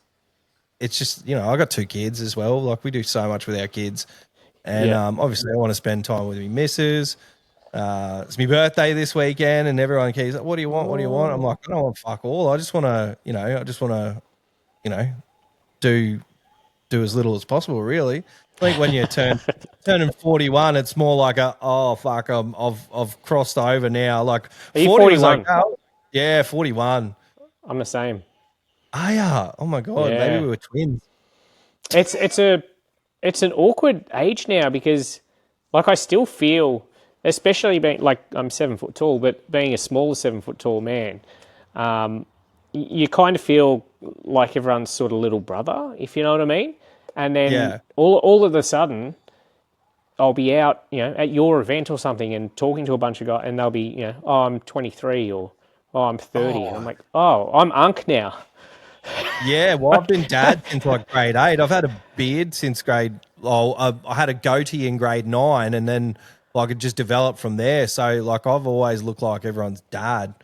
just I got 2 kids as well. Like we do so much with our kids. And obviously, I want to spend time with my missus. It's my birthday this weekend, and everyone keeps like, "What do you want? What do you want?" I'm like, "I don't want fuck all. I just want to, do do as little as possible, really. I think when you turning 41, it's more like I've crossed over now. Like Are you 40 was 41? like, oh, yeah, 41. I'm the same. Ah, yeah. Oh my god, maybe Yeah. we were twins. It's an awkward age now because, like, I still feel, especially being like I'm 7 foot tall, but being a smaller 7 foot tall man, you kind of feel like everyone's sort of little brother, if you know what I mean. And then Yeah. all of a sudden, I'll be out, at your event or something, and talking to a bunch of guys, and they'll be, oh, I'm 23 or oh, I'm 30, and I'm like, oh, I'm Unc now. Yeah, well, I've been dad since like grade 8. I've had a beard since I had a goatee in grade 9, and then like it just developed from there. So like I've always looked like everyone's dad.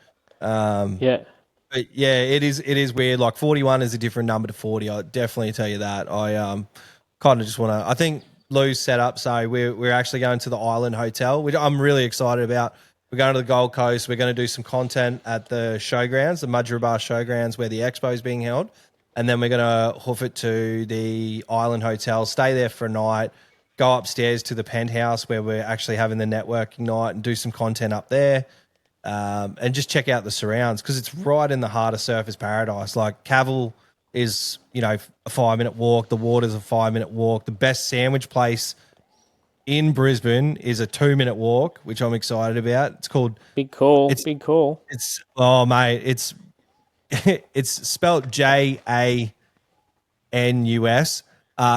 Yeah. But yeah, it is weird. Like 41 is a different number to 40. I definitely tell you that. I kind of just want to. I think Lou's set up, so we're actually going to the Island Hotel, which I'm really excited about. We're going to the Gold Coast. We're going to do some content at the showgrounds, the Mudgeeraba showgrounds, where the expo is being held, and then we're going to hoof it to the Island Hotel. Stay there for a night. Go upstairs to the penthouse where we're actually having the networking night and do some content up there. And just check out the surrounds because it's right in the heart of Surfers Paradise. Like Cavill is, a 5-minute walk. The Water's a 5-minute walk. The best sandwich place in Brisbane is a 2-minute walk, which I'm excited about. It's called Big call. It's mate, it's spelled Janus.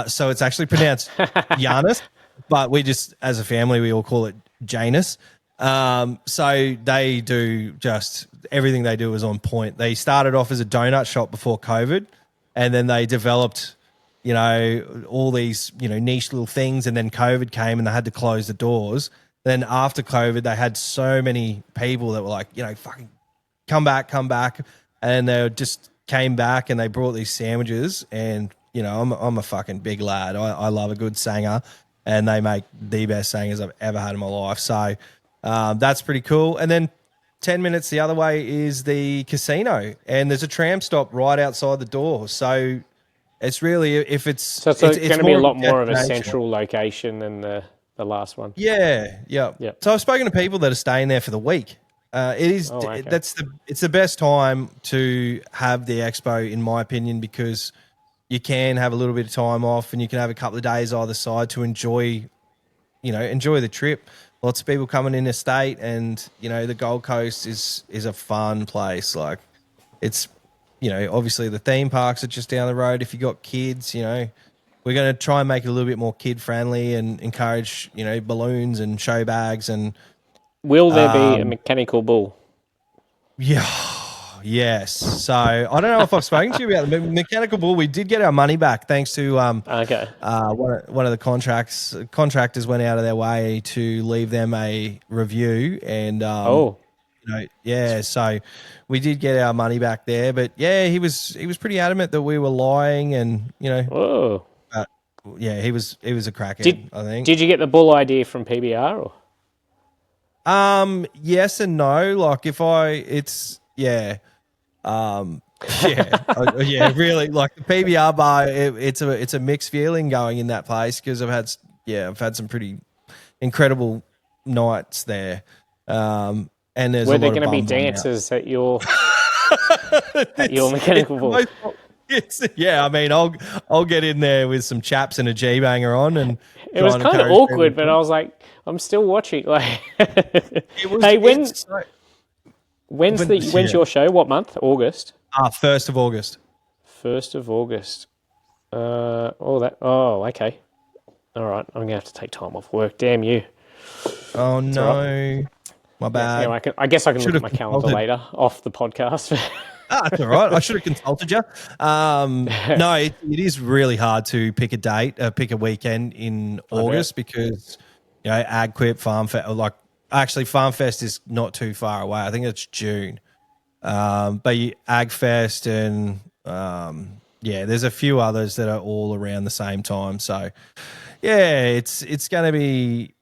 So it's actually pronounced Janus, but we just, as a family, we all call it Janus. So they do just everything they do is on point. They started off as a donut shop before COVID, and then they developed, all these, niche little things. And then COVID came and they had to close the doors. Then after COVID, they had so many people that were like, fucking come back. And they just came back and they brought these sandwiches. And, I'm a fucking big lad. I love a good sanger, and they make the best sangers I've ever had in my life. So, that's pretty cool. And then 10 minutes the other way is the casino, and there's a tram stop right outside the door. So it's really, if it's... So it's going to be a lot more of a destination. central location than the last one. Yeah. So I've spoken to people that are staying there for the week. It is okay. It's the best time to have the expo, in my opinion, because you can have a little bit of time off and you can have a couple of days either side to enjoy the trip. Lots of people coming in state, and the Gold Coast is a fun place. Like it's obviously the theme parks are just down the road. If you got kids, we're going to try and make it a little bit more kid friendly and encourage balloons and show bags. And will there be a mechanical bull? Yeah. Yes. So I don't know if I've spoken to you about the mechanical bull. We did get our money back thanks to Okay. one of the contractors went out of their way to leave them a review, and so we did get our money back there. But yeah, he was pretty adamant that we were lying, and Whoa. yeah, he was a crackhead. I think. Did you get the bull idea from PBR or? Yes and no. Like yeah, really. Like the PBR bar, it's a mixed feeling going in that place because I've had some pretty incredible nights there. And there's were there going to be dancers at your mechanical bull? I mean, I'll get in there with some chaps and a G-banger on, and it was kind of awkward, but I was like, I'm still watching. Like, when's your show? What month? August. 1st of August. 1st of August. Oh, okay. All right, I'm gonna have to take time off work. Damn you. Oh no, my bad. Yeah, anyway, I guess I can look at my calendar later off the podcast. That's all right. I should have consulted you. No, it is really hard to pick a date, pick a weekend in August because Equip Farm Fest. Actually, Farm Fest is not too far away. I think it's June. But Ag Fest and there's a few others that are all around the same time. So yeah, it's going to be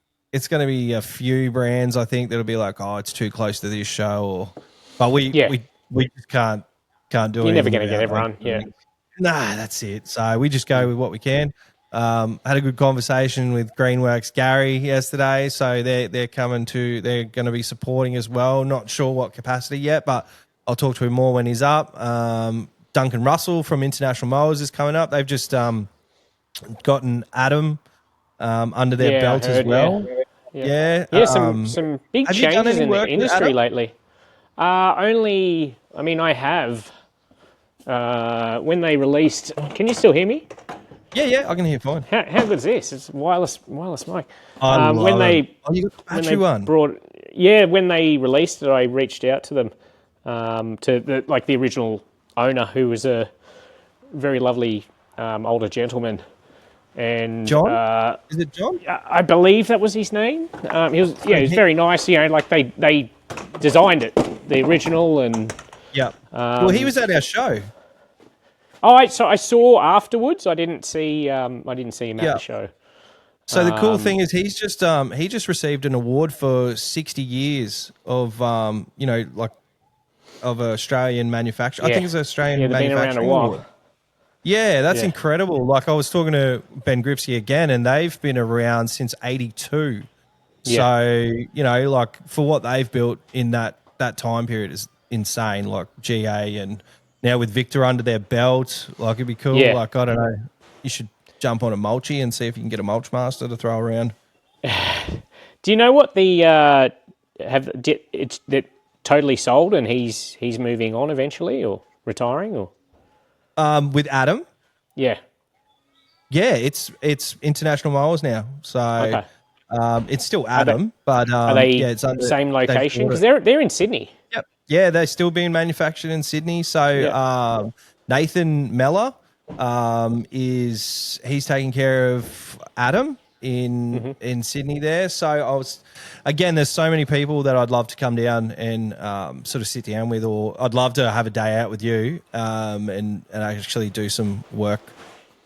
a few brands I think that'll be like, oh, it's too close to this show, but we just can't do it. You're never going to get everyone. Yeah. Nah, that's it. So we just go with what we can. Had a good conversation with Greenworks Gary yesterday. So they're going to be supporting as well. Not sure what capacity yet, but I'll talk to him more when he's up. Duncan Russell from International Mowers is coming up. They've just gotten Adam under their Yeah, I belt as heard. well. Yeah. Yeah. Some big Have you done changes any in the work with industry Adam? lately. I have. When they released, can you still hear me? Yeah, I can hear fine. How good is this? It's wireless mic. I love when they it. Oh, you got the when battery they one? when they released it, I reached out to them, to the original owner, who was a very lovely older gentleman, and John? Is it John? I believe that was his name. He was very nice. Like they designed it, the original, and Yeah. Well, he was at our show. So I saw afterwards. I didn't see him at the show. So the cool thing is he just received an award for 60 years of of Australian manufacturing. I think it's an Australian they've been around a manufacturing while. award. Yeah, that's incredible. Like I was talking to Ben Gripsky again, and they've been around since '82. So for what they've built in that time period is insane. Like GA, and now with Victor under their belt, like it'd be cool. Yeah. Like I don't know, you should jump on a mulchi and see if you can get a mulch master to throw around. Do you know what the it's totally sold and he's moving on eventually or retiring or? With Adam, yeah, it's International Mowers now, so it's still Adam, but are they it's under same location? Because they're in Sydney. Yep. Yeah, they're still being manufactured in Sydney. So Nathan Meller he's taking care of Adam in Sydney there. So there's so many people that I'd love to come down and sort of sit down with, or I'd love to have a day out with you and actually do some work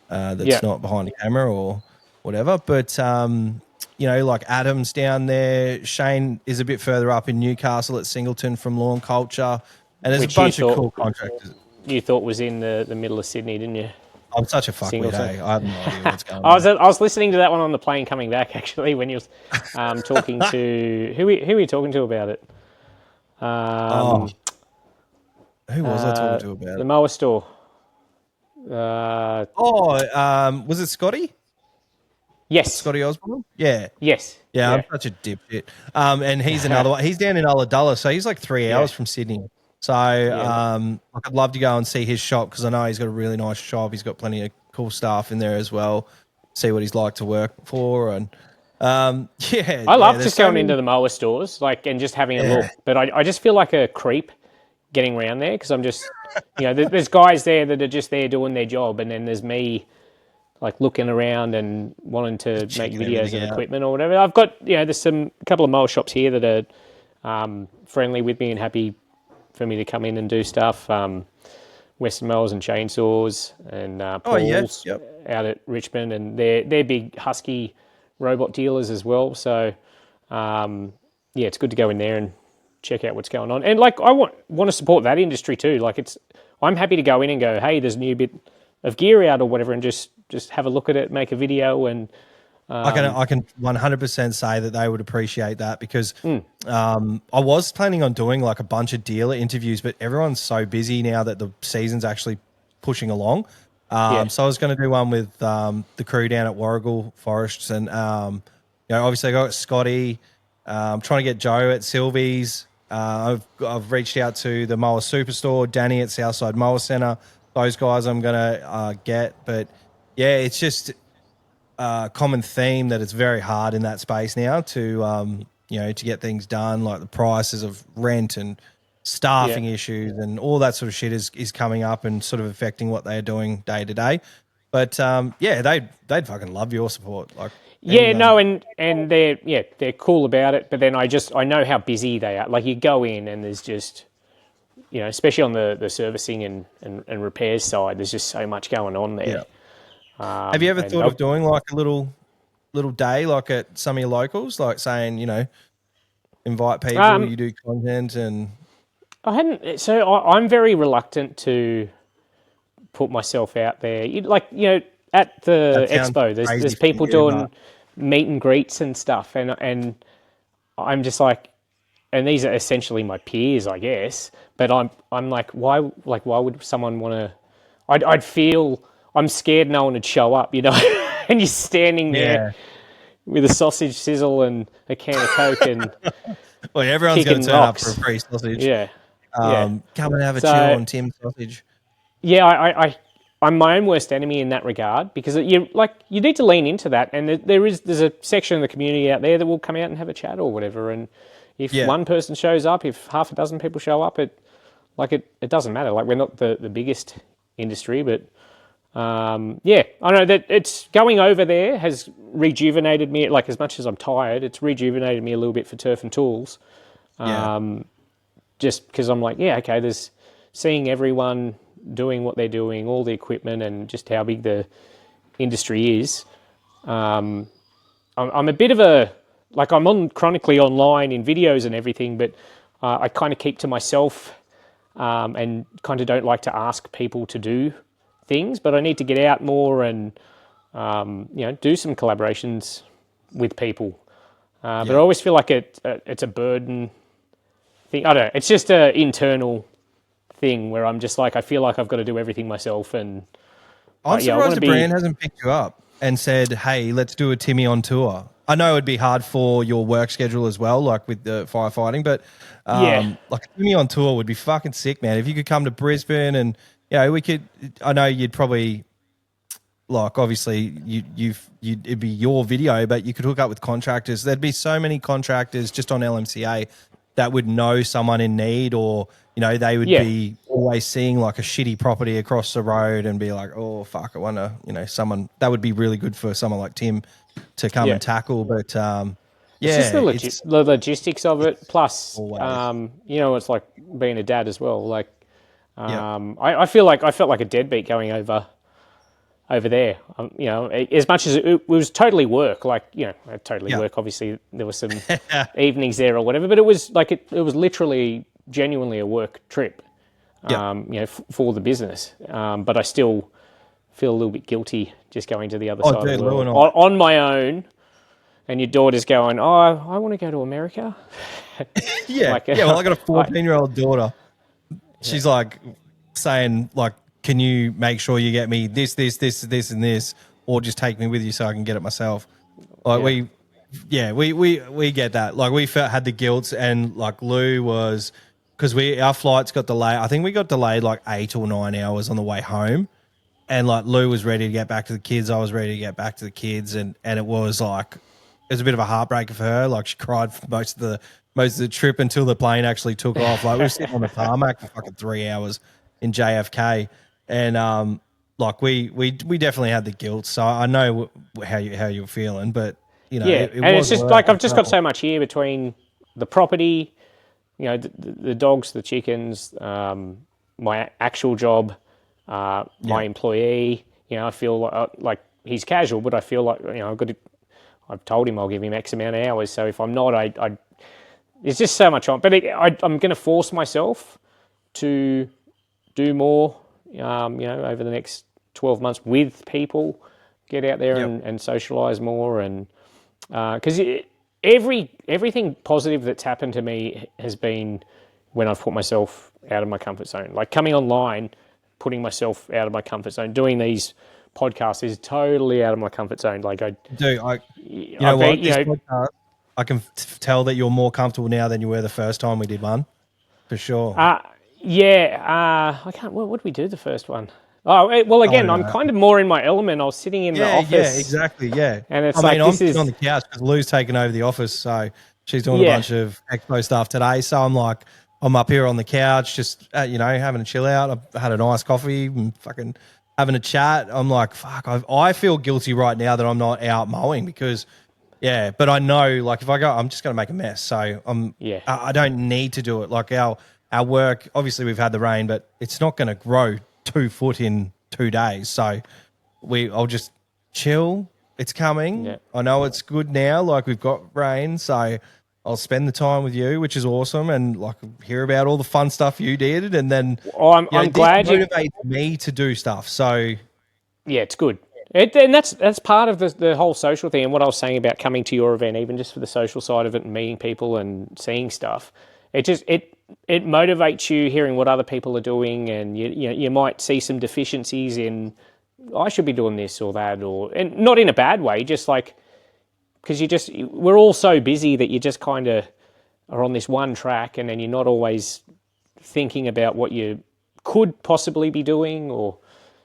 that's not behind a camera or whatever. But like Adam's down there. Shane is a bit further up in Newcastle at Singleton from Lawn Culture. And there's a bunch of cool contractors. You thought was in the middle of Sydney, didn't you? I'm such a fuckwit, hey? I have no idea what's going on. I was listening to that one on the plane coming back, actually, when you was talking to... Who were you talking to about it? Who was I talking to about it? The mower store. Was it Scotty? Yes. Scotty Osborne? Yeah. Yes. Yeah, I'm such a dipshit. And he's another one. He's down in Ulladulla, so he's like 3 hours from Sydney. So I'd love to go and see his shop because I know he's got a really nice shop. He's got plenty of cool staff in there as well. See what he's like to work for. And I love just going into the mower stores and just having a look. But I just feel like a creep getting around there because I'm just, there's guys there that are just there doing their job. And then there's me looking around and wanting to make videos of equipment or whatever. I've got, there's a couple of mower shops here that are friendly with me and happy for me to come in and do stuff. Western Mowers and Chainsaws and Paul's out at Richmond, and they're big Husky robot dealers as well. So it's good to go in there and check out what's going on. And I want to support that industry too. I'm happy to go in and go, hey, there's a new bit of gear out or whatever, and just have a look at it, make a video, and I can 100% say that they would appreciate that because I was planning on doing a bunch of dealer interviews, but everyone's so busy now that the season's actually pushing along. So I was going to do one with the crew down at Warrigal Forests, and obviously I got Scotty. I'm trying to get Joe at Sylvie's. I've reached out to the Mower Superstore, Danny at Southside Mower Centre. Those guys I'm going to get, but it's just common theme that it's very hard in that space now to to get things done. Like the prices of rent and staffing issues and all that sort of shit is coming up and sort of affecting what they are doing day to day. But they'd fucking love your support. And they're cool about it. But then I know how busy they are. You go in and there's just, especially on the servicing and repairs side, there's just so much going on there. Have you ever thought of doing a little day at some of your locals, saying, invite people, you do content and... I hadn't... So I'm very reluctant to put myself out there. At the That sounds expo, crazy there's for people you, doing but meet and greets and stuff, and I'm just like, and these are essentially my peers, I guess. But I'm like, why would someone want to? I'd feel I'm scared no one would show up, and you're standing there yeah. with a sausage sizzle and a can of Coke and Well, everyone's going kicking to turn up for a rocks. free sausage. Yeah, yeah. Come and have a chill So on Tim's sausage. yeah, I'm my own worst enemy in that regard because you need to lean into that, and there's a section of the community out there that will come out and have a chat or whatever, and if Yeah. one person shows up, if half a dozen people show up, it doesn't matter. Like, we're not the biggest industry, but yeah, I know that it's going over there has rejuvenated me. Like, as much as I'm tired, it's rejuvenated me a little bit for turf and tools. Yeah. Just because I'm like, yeah, okay, there's seeing everyone doing what they're doing, all the equipment, and just how big the industry is. I'm a bit of I'm on chronically online in videos and everything, but I kind of keep to myself and kind of don't like to ask people to do things, but I need to get out more and do some collaborations with people. But I always feel like it's a burden thing. I don't know. It's just an internal thing where I'm just like, I feel like I've got to do everything myself. And I'm surprised the brand hasn't picked you up and said, hey, let's do a Timmy on tour. I know it'd be hard for your work schedule as well, like with the firefighting, but like a Timmy on tour would be fucking sick, man. If you could come to Brisbane and, I know you'd probably, like, obviously it'd be your video, but you could hook up with contractors. There'd be so many contractors just on LMCA that would know someone in need, or, they would be always seeing like a shitty property across the road and be like, oh, fuck, I wonder, someone that would be really good for someone like Tim to come and tackle. But it's just the logistics of it. Plus, always. it's like being a dad as well. Like, I felt like a deadbeat going over there. As much as it was totally work, work. Obviously, there were some evenings there or whatever, but it was like it was literally, genuinely a work trip. For the business. But I still feel a little bit guilty just going to the other side of the world on my own. And your daughter's going, oh, I want to go to America. Well, I got a 14-year-old daughter. She's like saying, like, can you make sure you get me this, and this, or just take me with you so I can get it myself? Like we get that. Like, we had the guilt, and like Lou was, because our flights got delayed. I think we got delayed like 8 or 9 hours on the way home, and like Lou was ready to get back to the kids. I was ready to get back to the kids, and it was like, it was a bit of a heartbreaker for her. Like, she cried for most of the trip until the plane actually took off. Like, we were sitting on the tarmac for fucking 3 hours in JFK, and like we definitely had the guilt. So I know how you're feeling, but it's just like I've just got so much here between the property, the dogs, the chickens, my actual job, my employee. I feel like he's casual, but I feel like I've told him I'll give him X amount of hours. So if I'm not, there's just so much on. But I'm going to force myself to do more, over the next 12 months with people, get out there and socialise more. And because everything positive that's happened to me has been when I've put myself out of my comfort zone. Like, coming online, putting myself out of my comfort zone, doing these podcasts is totally out of my comfort zone. Like, podcast, I can tell that you're more comfortable now than you were the first time we did one, for sure. I can't. What did we do the first one? Oh, well, again, I'm kind of more in my element. I was sitting in the office. Yeah, exactly, yeah. And it's I'm sitting on the couch because Lou's taken over the office, so she's doing a bunch of expo stuff today. So I'm like, I'm up here on the couch, just having a chill out. I've had a nice coffee and fucking having a chat. I'm like, fuck, I feel guilty right now that I'm not out mowing because, but I know, like, if I go, I'm just going to make a mess. So I don't need to do it. Like, our work, obviously we've had the rain, but it's not going to grow 2 foot in 2 days. So I'll just chill. It's coming. Yeah. I know it's good now. Like, we've got rain. So I'll spend the time with you, which is awesome, and like hear about all the fun stuff you did, and then I'm glad this motivates me to do stuff. So yeah, it's good. And that's part of the whole social thing. And what I was saying about coming to your event, even just for the social side of it and meeting people and seeing stuff, it motivates you hearing what other people are doing, and you might see some deficiencies in, I should be doing this or that, and not in a bad way, just like, because we're all so busy that you just kind of are on this one track, and then you're not always thinking about what you could possibly be doing. Or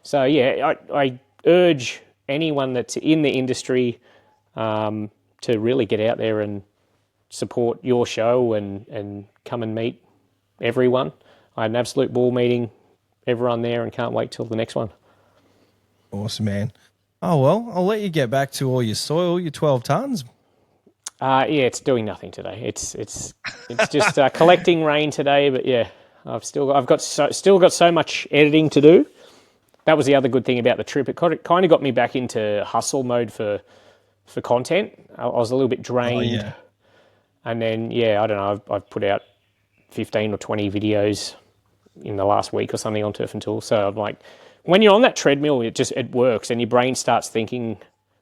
so yeah, I urge anyone that's in the industry to really get out there and support your show and come and meet everyone. I had an absolute ball meeting everyone there, and can't wait till the next one. Awesome, man. Oh, well, I'll let you get back to all your soil, your 12 tons. Yeah, it's doing nothing today. It's just collecting rain today, but yeah, I've still got so much editing to do. That was the other good thing about the trip. It kind of got me back into hustle mode for content. I was a little bit drained. Oh, yeah. And then, yeah, I don't know, I've put out 15 or 20 videos in the last week or something on Turf and Tools. So I'm like, when you're on that treadmill, it works, and your brain starts thinking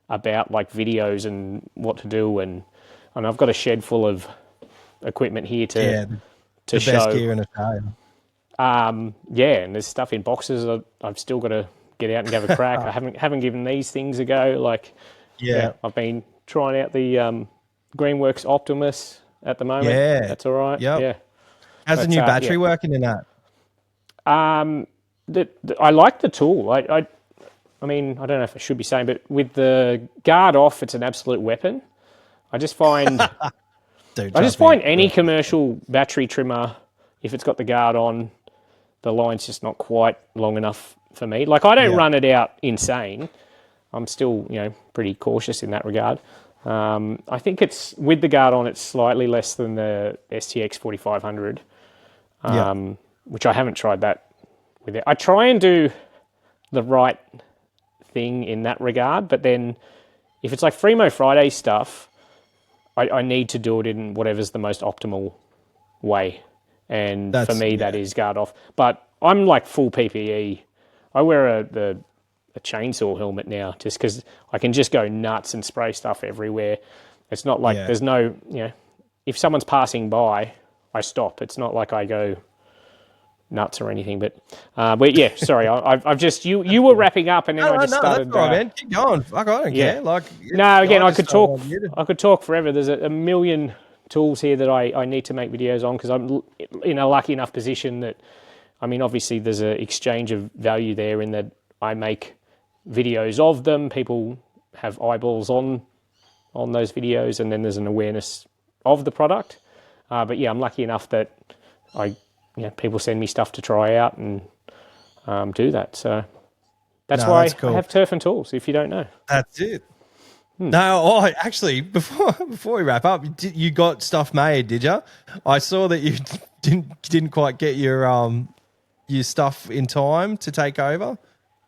about like videos and what to do. And I've got a shed full of equipment here to show. Best gear in Australia. Yeah, and there's stuff in boxes I've still got to get out and have a crack. I haven't given these things a go. Like, yeah, I've been trying out the Greenworks Optimus at the moment. Yeah, that's all right. Yep. Yeah. How's the new battery working in that? I like the tool. I mean, I don't know if I should be saying, but with the guard off, it's an absolute weapon. I just find any commercial battery trimmer, if it's got the guard on, the line's just not quite long enough for me. Like, I don't run it out insane. I'm still, pretty cautious in that regard. I think it's, with the guard on, it's slightly less than the STX 4500, which I haven't tried that with it. I try and do the right thing in that regard, but then if it's like Fremo Friday stuff, I need to do it in whatever's the most optimal way. And for me, that is guard off. But I'm like full PPE. I wear a chainsaw helmet now just because I can just go nuts and spray stuff everywhere. It's not like there's no, if someone's passing by, I stop. It's not like I go nuts or anything. But yeah, sorry, I've just, you were wrapping up, and then I just started. That's all right, man. Keep going. Fuck, I don't care. Like, no, again, I could talk forever. There's a million tools here that I need to make videos on, because I'm in a lucky enough position that, I mean, obviously there's an exchange of value there in that I make videos of them. People have eyeballs on those videos, and then there's an awareness of the product. But yeah, I'm lucky enough that people send me stuff to try out and do that. So that's why I have Turf and Tools, if you don't know. That's it. No, actually, before we wrap up, you got stuff made, did you? I saw that you didn't quite get your stuff in time to take over.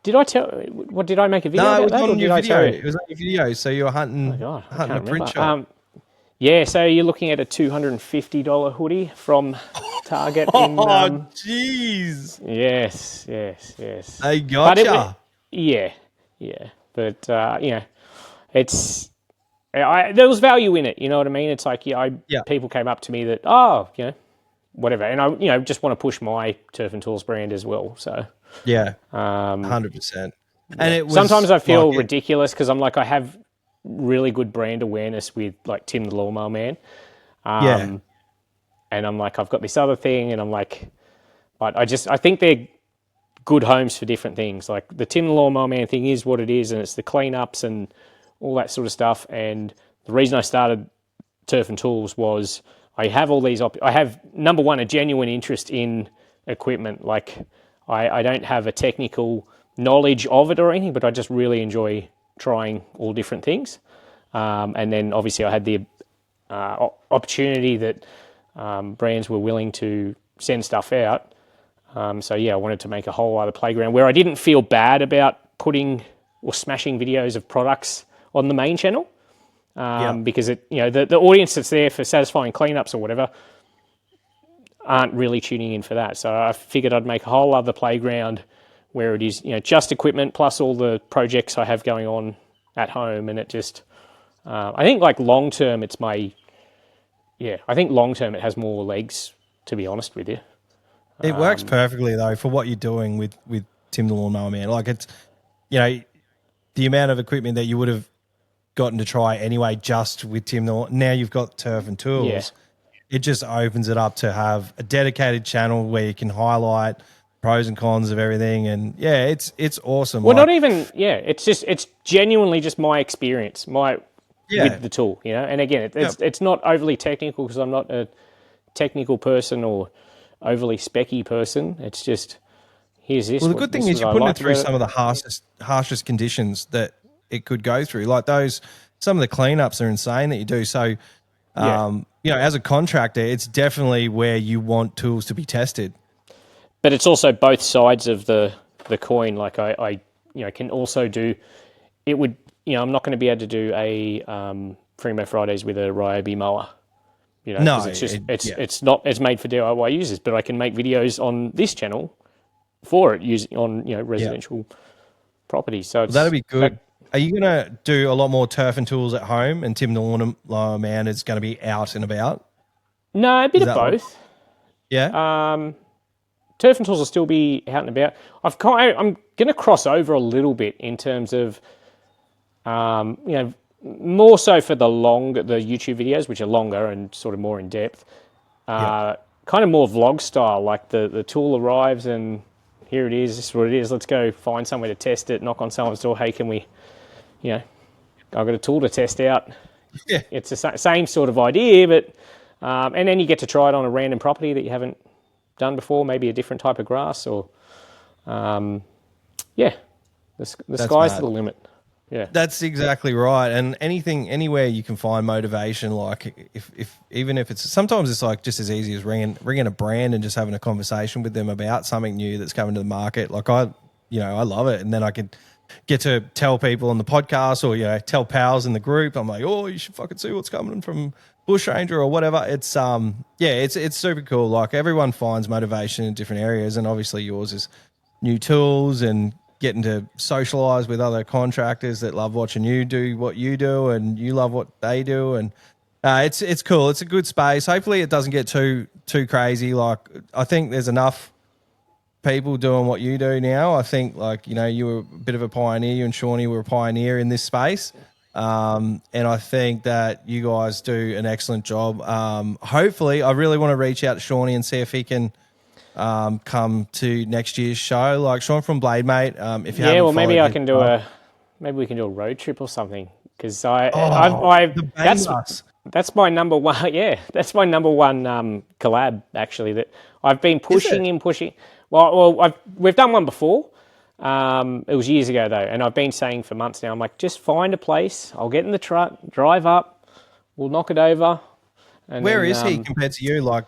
Did I tell? What did I make a video? No, about it was that, on your video. It was on your video. So you were hunting a print shop. Yeah, so you're looking at a $250 hoodie from Target. Oh, jeez. Yes. They gotcha. Yeah. But it's there was value in it. You know what I mean? It's like people came up to me that whatever, and I just want to push my Turf and Tools brand as well. So 100%. And it was, sometimes I feel ridiculous because I'm like, I have really good brand awareness with like Tim The Lawnmower Man. And I'm like, I've got this other thing, and I'm like, but I think they're good homes for different things. Like the Tim The Lawnmower Man thing is what it is, and it's the cleanups and all that sort of stuff. And the reason I started Turf and Tools was I have all these, I have, number one, a genuine interest in equipment. Like I don't have a technical knowledge of it or anything, but I just really enjoy trying all different things. And then obviously I had the opportunity that brands were willing to send stuff out. So yeah, I wanted to make a whole other playground where I didn't feel bad about putting or smashing videos of products on the main channel. because the audience that's there for satisfying cleanups or whatever aren't really tuning in for that. So I figured I'd make a whole other playground where it is, just equipment plus all the projects I have going on at home, and it just, I think like long term, I think long term it has more legs. To be honest with you, it works perfectly though for what you're doing with Tim the Lawnmower Man. Like it's, the amount of equipment that you would have gotten to try anyway, just with Tim the now you've got turf and tools. Yeah. It just opens it up to have a dedicated channel where you can highlight pros and cons of everything, and it's awesome. Well, not even it's genuinely just my experience, with the tool, And again, it's not overly technical because I'm not a technical person or overly specky person. It's just here's this. Well, the good thing is you're putting it through some of the harshest conditions that it could go through. Like some of the cleanups are insane that you do. So, as a contractor, it's definitely where you want tools to be tested. But it's also both sides of the coin. Like I can also do it. Would I'm not going to be able to do a Primo Fridays with a Ryobi mower. No, it's not as made for DIY users, but I can make videos on this channel for it using on residential properties. So that'd be good. Are you going to do a lot more turf and tools at home, and Tim the Lawnmower Man is going to be out and about? No, a bit of both. Turf and tools will still be out and about. I'm going to cross over a little bit in terms of, more so for the YouTube videos, which are longer and sort of more in depth. Kind of more vlog style, like the tool arrives and here it is. This is what it is. Let's go find somewhere to test it. Knock on someone's door. Hey, can we? I've got a tool to test out. Yeah, it's the same sort of idea, but and then you get to try it on a random property that you haven't done before, maybe a different type of grass, or the sky's the limit. Yeah, that's exactly right. And anywhere you can find motivation, like even if it's sometimes it's like just as easy as ringing a brand and just having a conversation with them about something new that's coming to the market. Like I love it, and then I can get to tell people on the podcast or tell pals in the group. I'm like, oh, you should fucking see what's coming from Bush Ranger or whatever. It's it's super cool. Like everyone finds motivation in different areas, and obviously yours is new tools and getting to socialize with other contractors that love watching you do what you do, and you love what they do, and it's cool. It's a good space. Hopefully, it doesn't get too crazy. Like I think there's enough people doing what you do now. I think you were a bit of a pioneer. You and Shawnee were a pioneer in this space. And I think that you guys do an excellent job. Hopefully, I really want to reach out to Shawnee and see if he can come to next year's show. Like Sean from Blade Mate. If you haven't maybe followed I can do maybe we can do a road trip or something, because that's my number one. Yeah, that's my number one collab actually. That I've been pushing. Well, we've done one before. It was years ago though, and I've been saying for months now. I'm like, just find a place. I'll get in the truck, drive up, we'll knock it over. And where is he compared to you? Like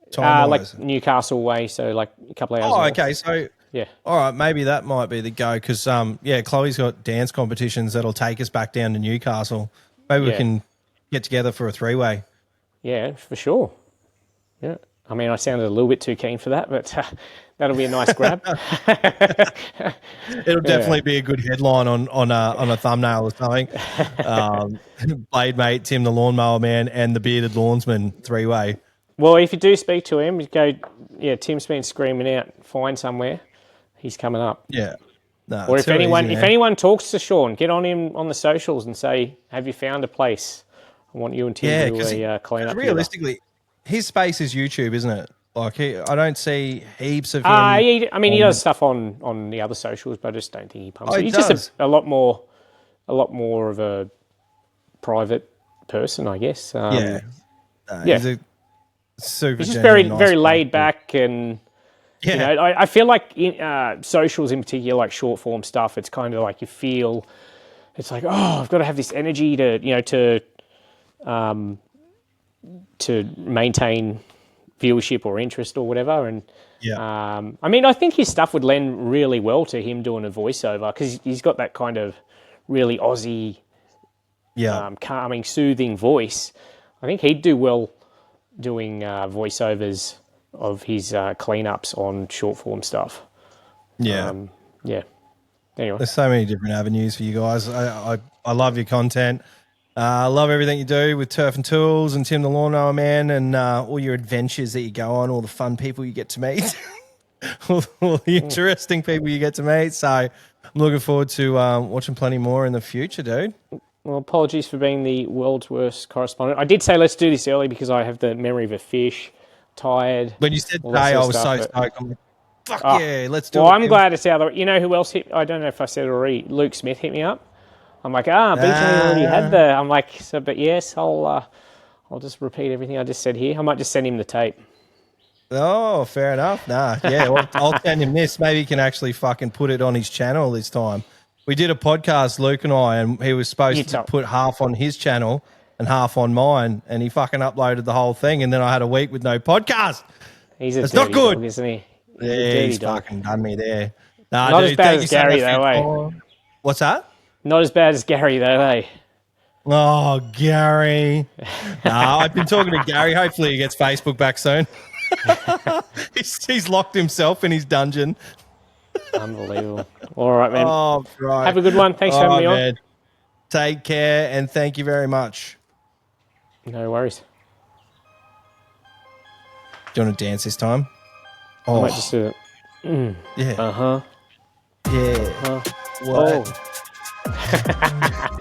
time-wise? Like Newcastle way, so like a couple of hours. Oh, away. okay. So yeah, all right, maybe that might be the go because Chloe's got dance competitions that'll take us back down to Newcastle. Maybe we can get together for a 3-way. Yeah, for sure. Yeah, I mean, I sounded a little bit too keen for that, but that'll be a nice grab. It'll definitely be a good headline on a thumbnail or something. Blade Mate, Tim the Lawnmower Man, and the Bearded Lawnsman 3-way. Well, if you do speak to him, you go, Tim's been screaming out, find somewhere. He's coming up. Yeah. No, or if anyone talks to Sean, get on him on the socials and say, have you found a place? I want you and Tim to do a clean up. Realistically, his space is YouTube, isn't it? Like I don't see heaps of him. He does stuff on the other socials, but I just don't think he pumps. He's just a lot more of a private person, I guess. He's a super. He's just very very laid back, and I feel like in socials in particular, like short form stuff, it's kind of like you feel it's like, oh, I've got to have this energy to maintain viewership or interest or whatever. And I think his stuff would lend really well to him doing a voiceover because he's got that kind of really Aussie Yeah. Soothing voice. I think he'd do well doing voiceovers of his cleanups on short form stuff. Yeah. Yeah. Anyway, There's so many different avenues for you guys. I love your content. I love everything you do with Turf and Tools and Tim the Lawnmower Man and all your adventures that you go on, all the fun people you get to meet, all the interesting people you get to meet. So I'm looking forward to watching plenty more in the future, dude. well, apologies for being the world's worst correspondent. I did say let's do this early because I have the memory of a fish, tired. When you said all today, that sort I of was stuff, so but- stoked. I'm like, fuck Oh, yeah, let's do it. Well, I'm Tim. glad it's out of the way. You know who else hit? I don't know if I said it already. Luke Smith hit me up. I'm like, BJ already had the. I'm like, so, but yes, I'll just repeat everything I just said here. I might just send him the tape. Oh, fair enough. Nah, yeah, well, I'll send him this. Maybe he can actually fucking put it on his channel this time. We did a podcast, Luke and I, and he was supposed to put half on his channel and half on mine, and he fucking uploaded the whole thing, and then I had a week with no podcast. It's not good, dog, isn't he? He's fucking done me there. Nah, Not dude, as bad thank as you so Gary, much for though, your time. What's that? Not as bad as Gary, though, eh? Oh, Gary. Nah, I've been talking to Gary. Hopefully he gets Facebook back soon. He's locked himself in his dungeon. Unbelievable. All right, man. Oh, right. Have a good one. Thanks for having me on. Take care, and thank you very much. No worries. Do you want to dance this time? I might just do it. Yeah. Uh-huh. Yeah. What? Oh.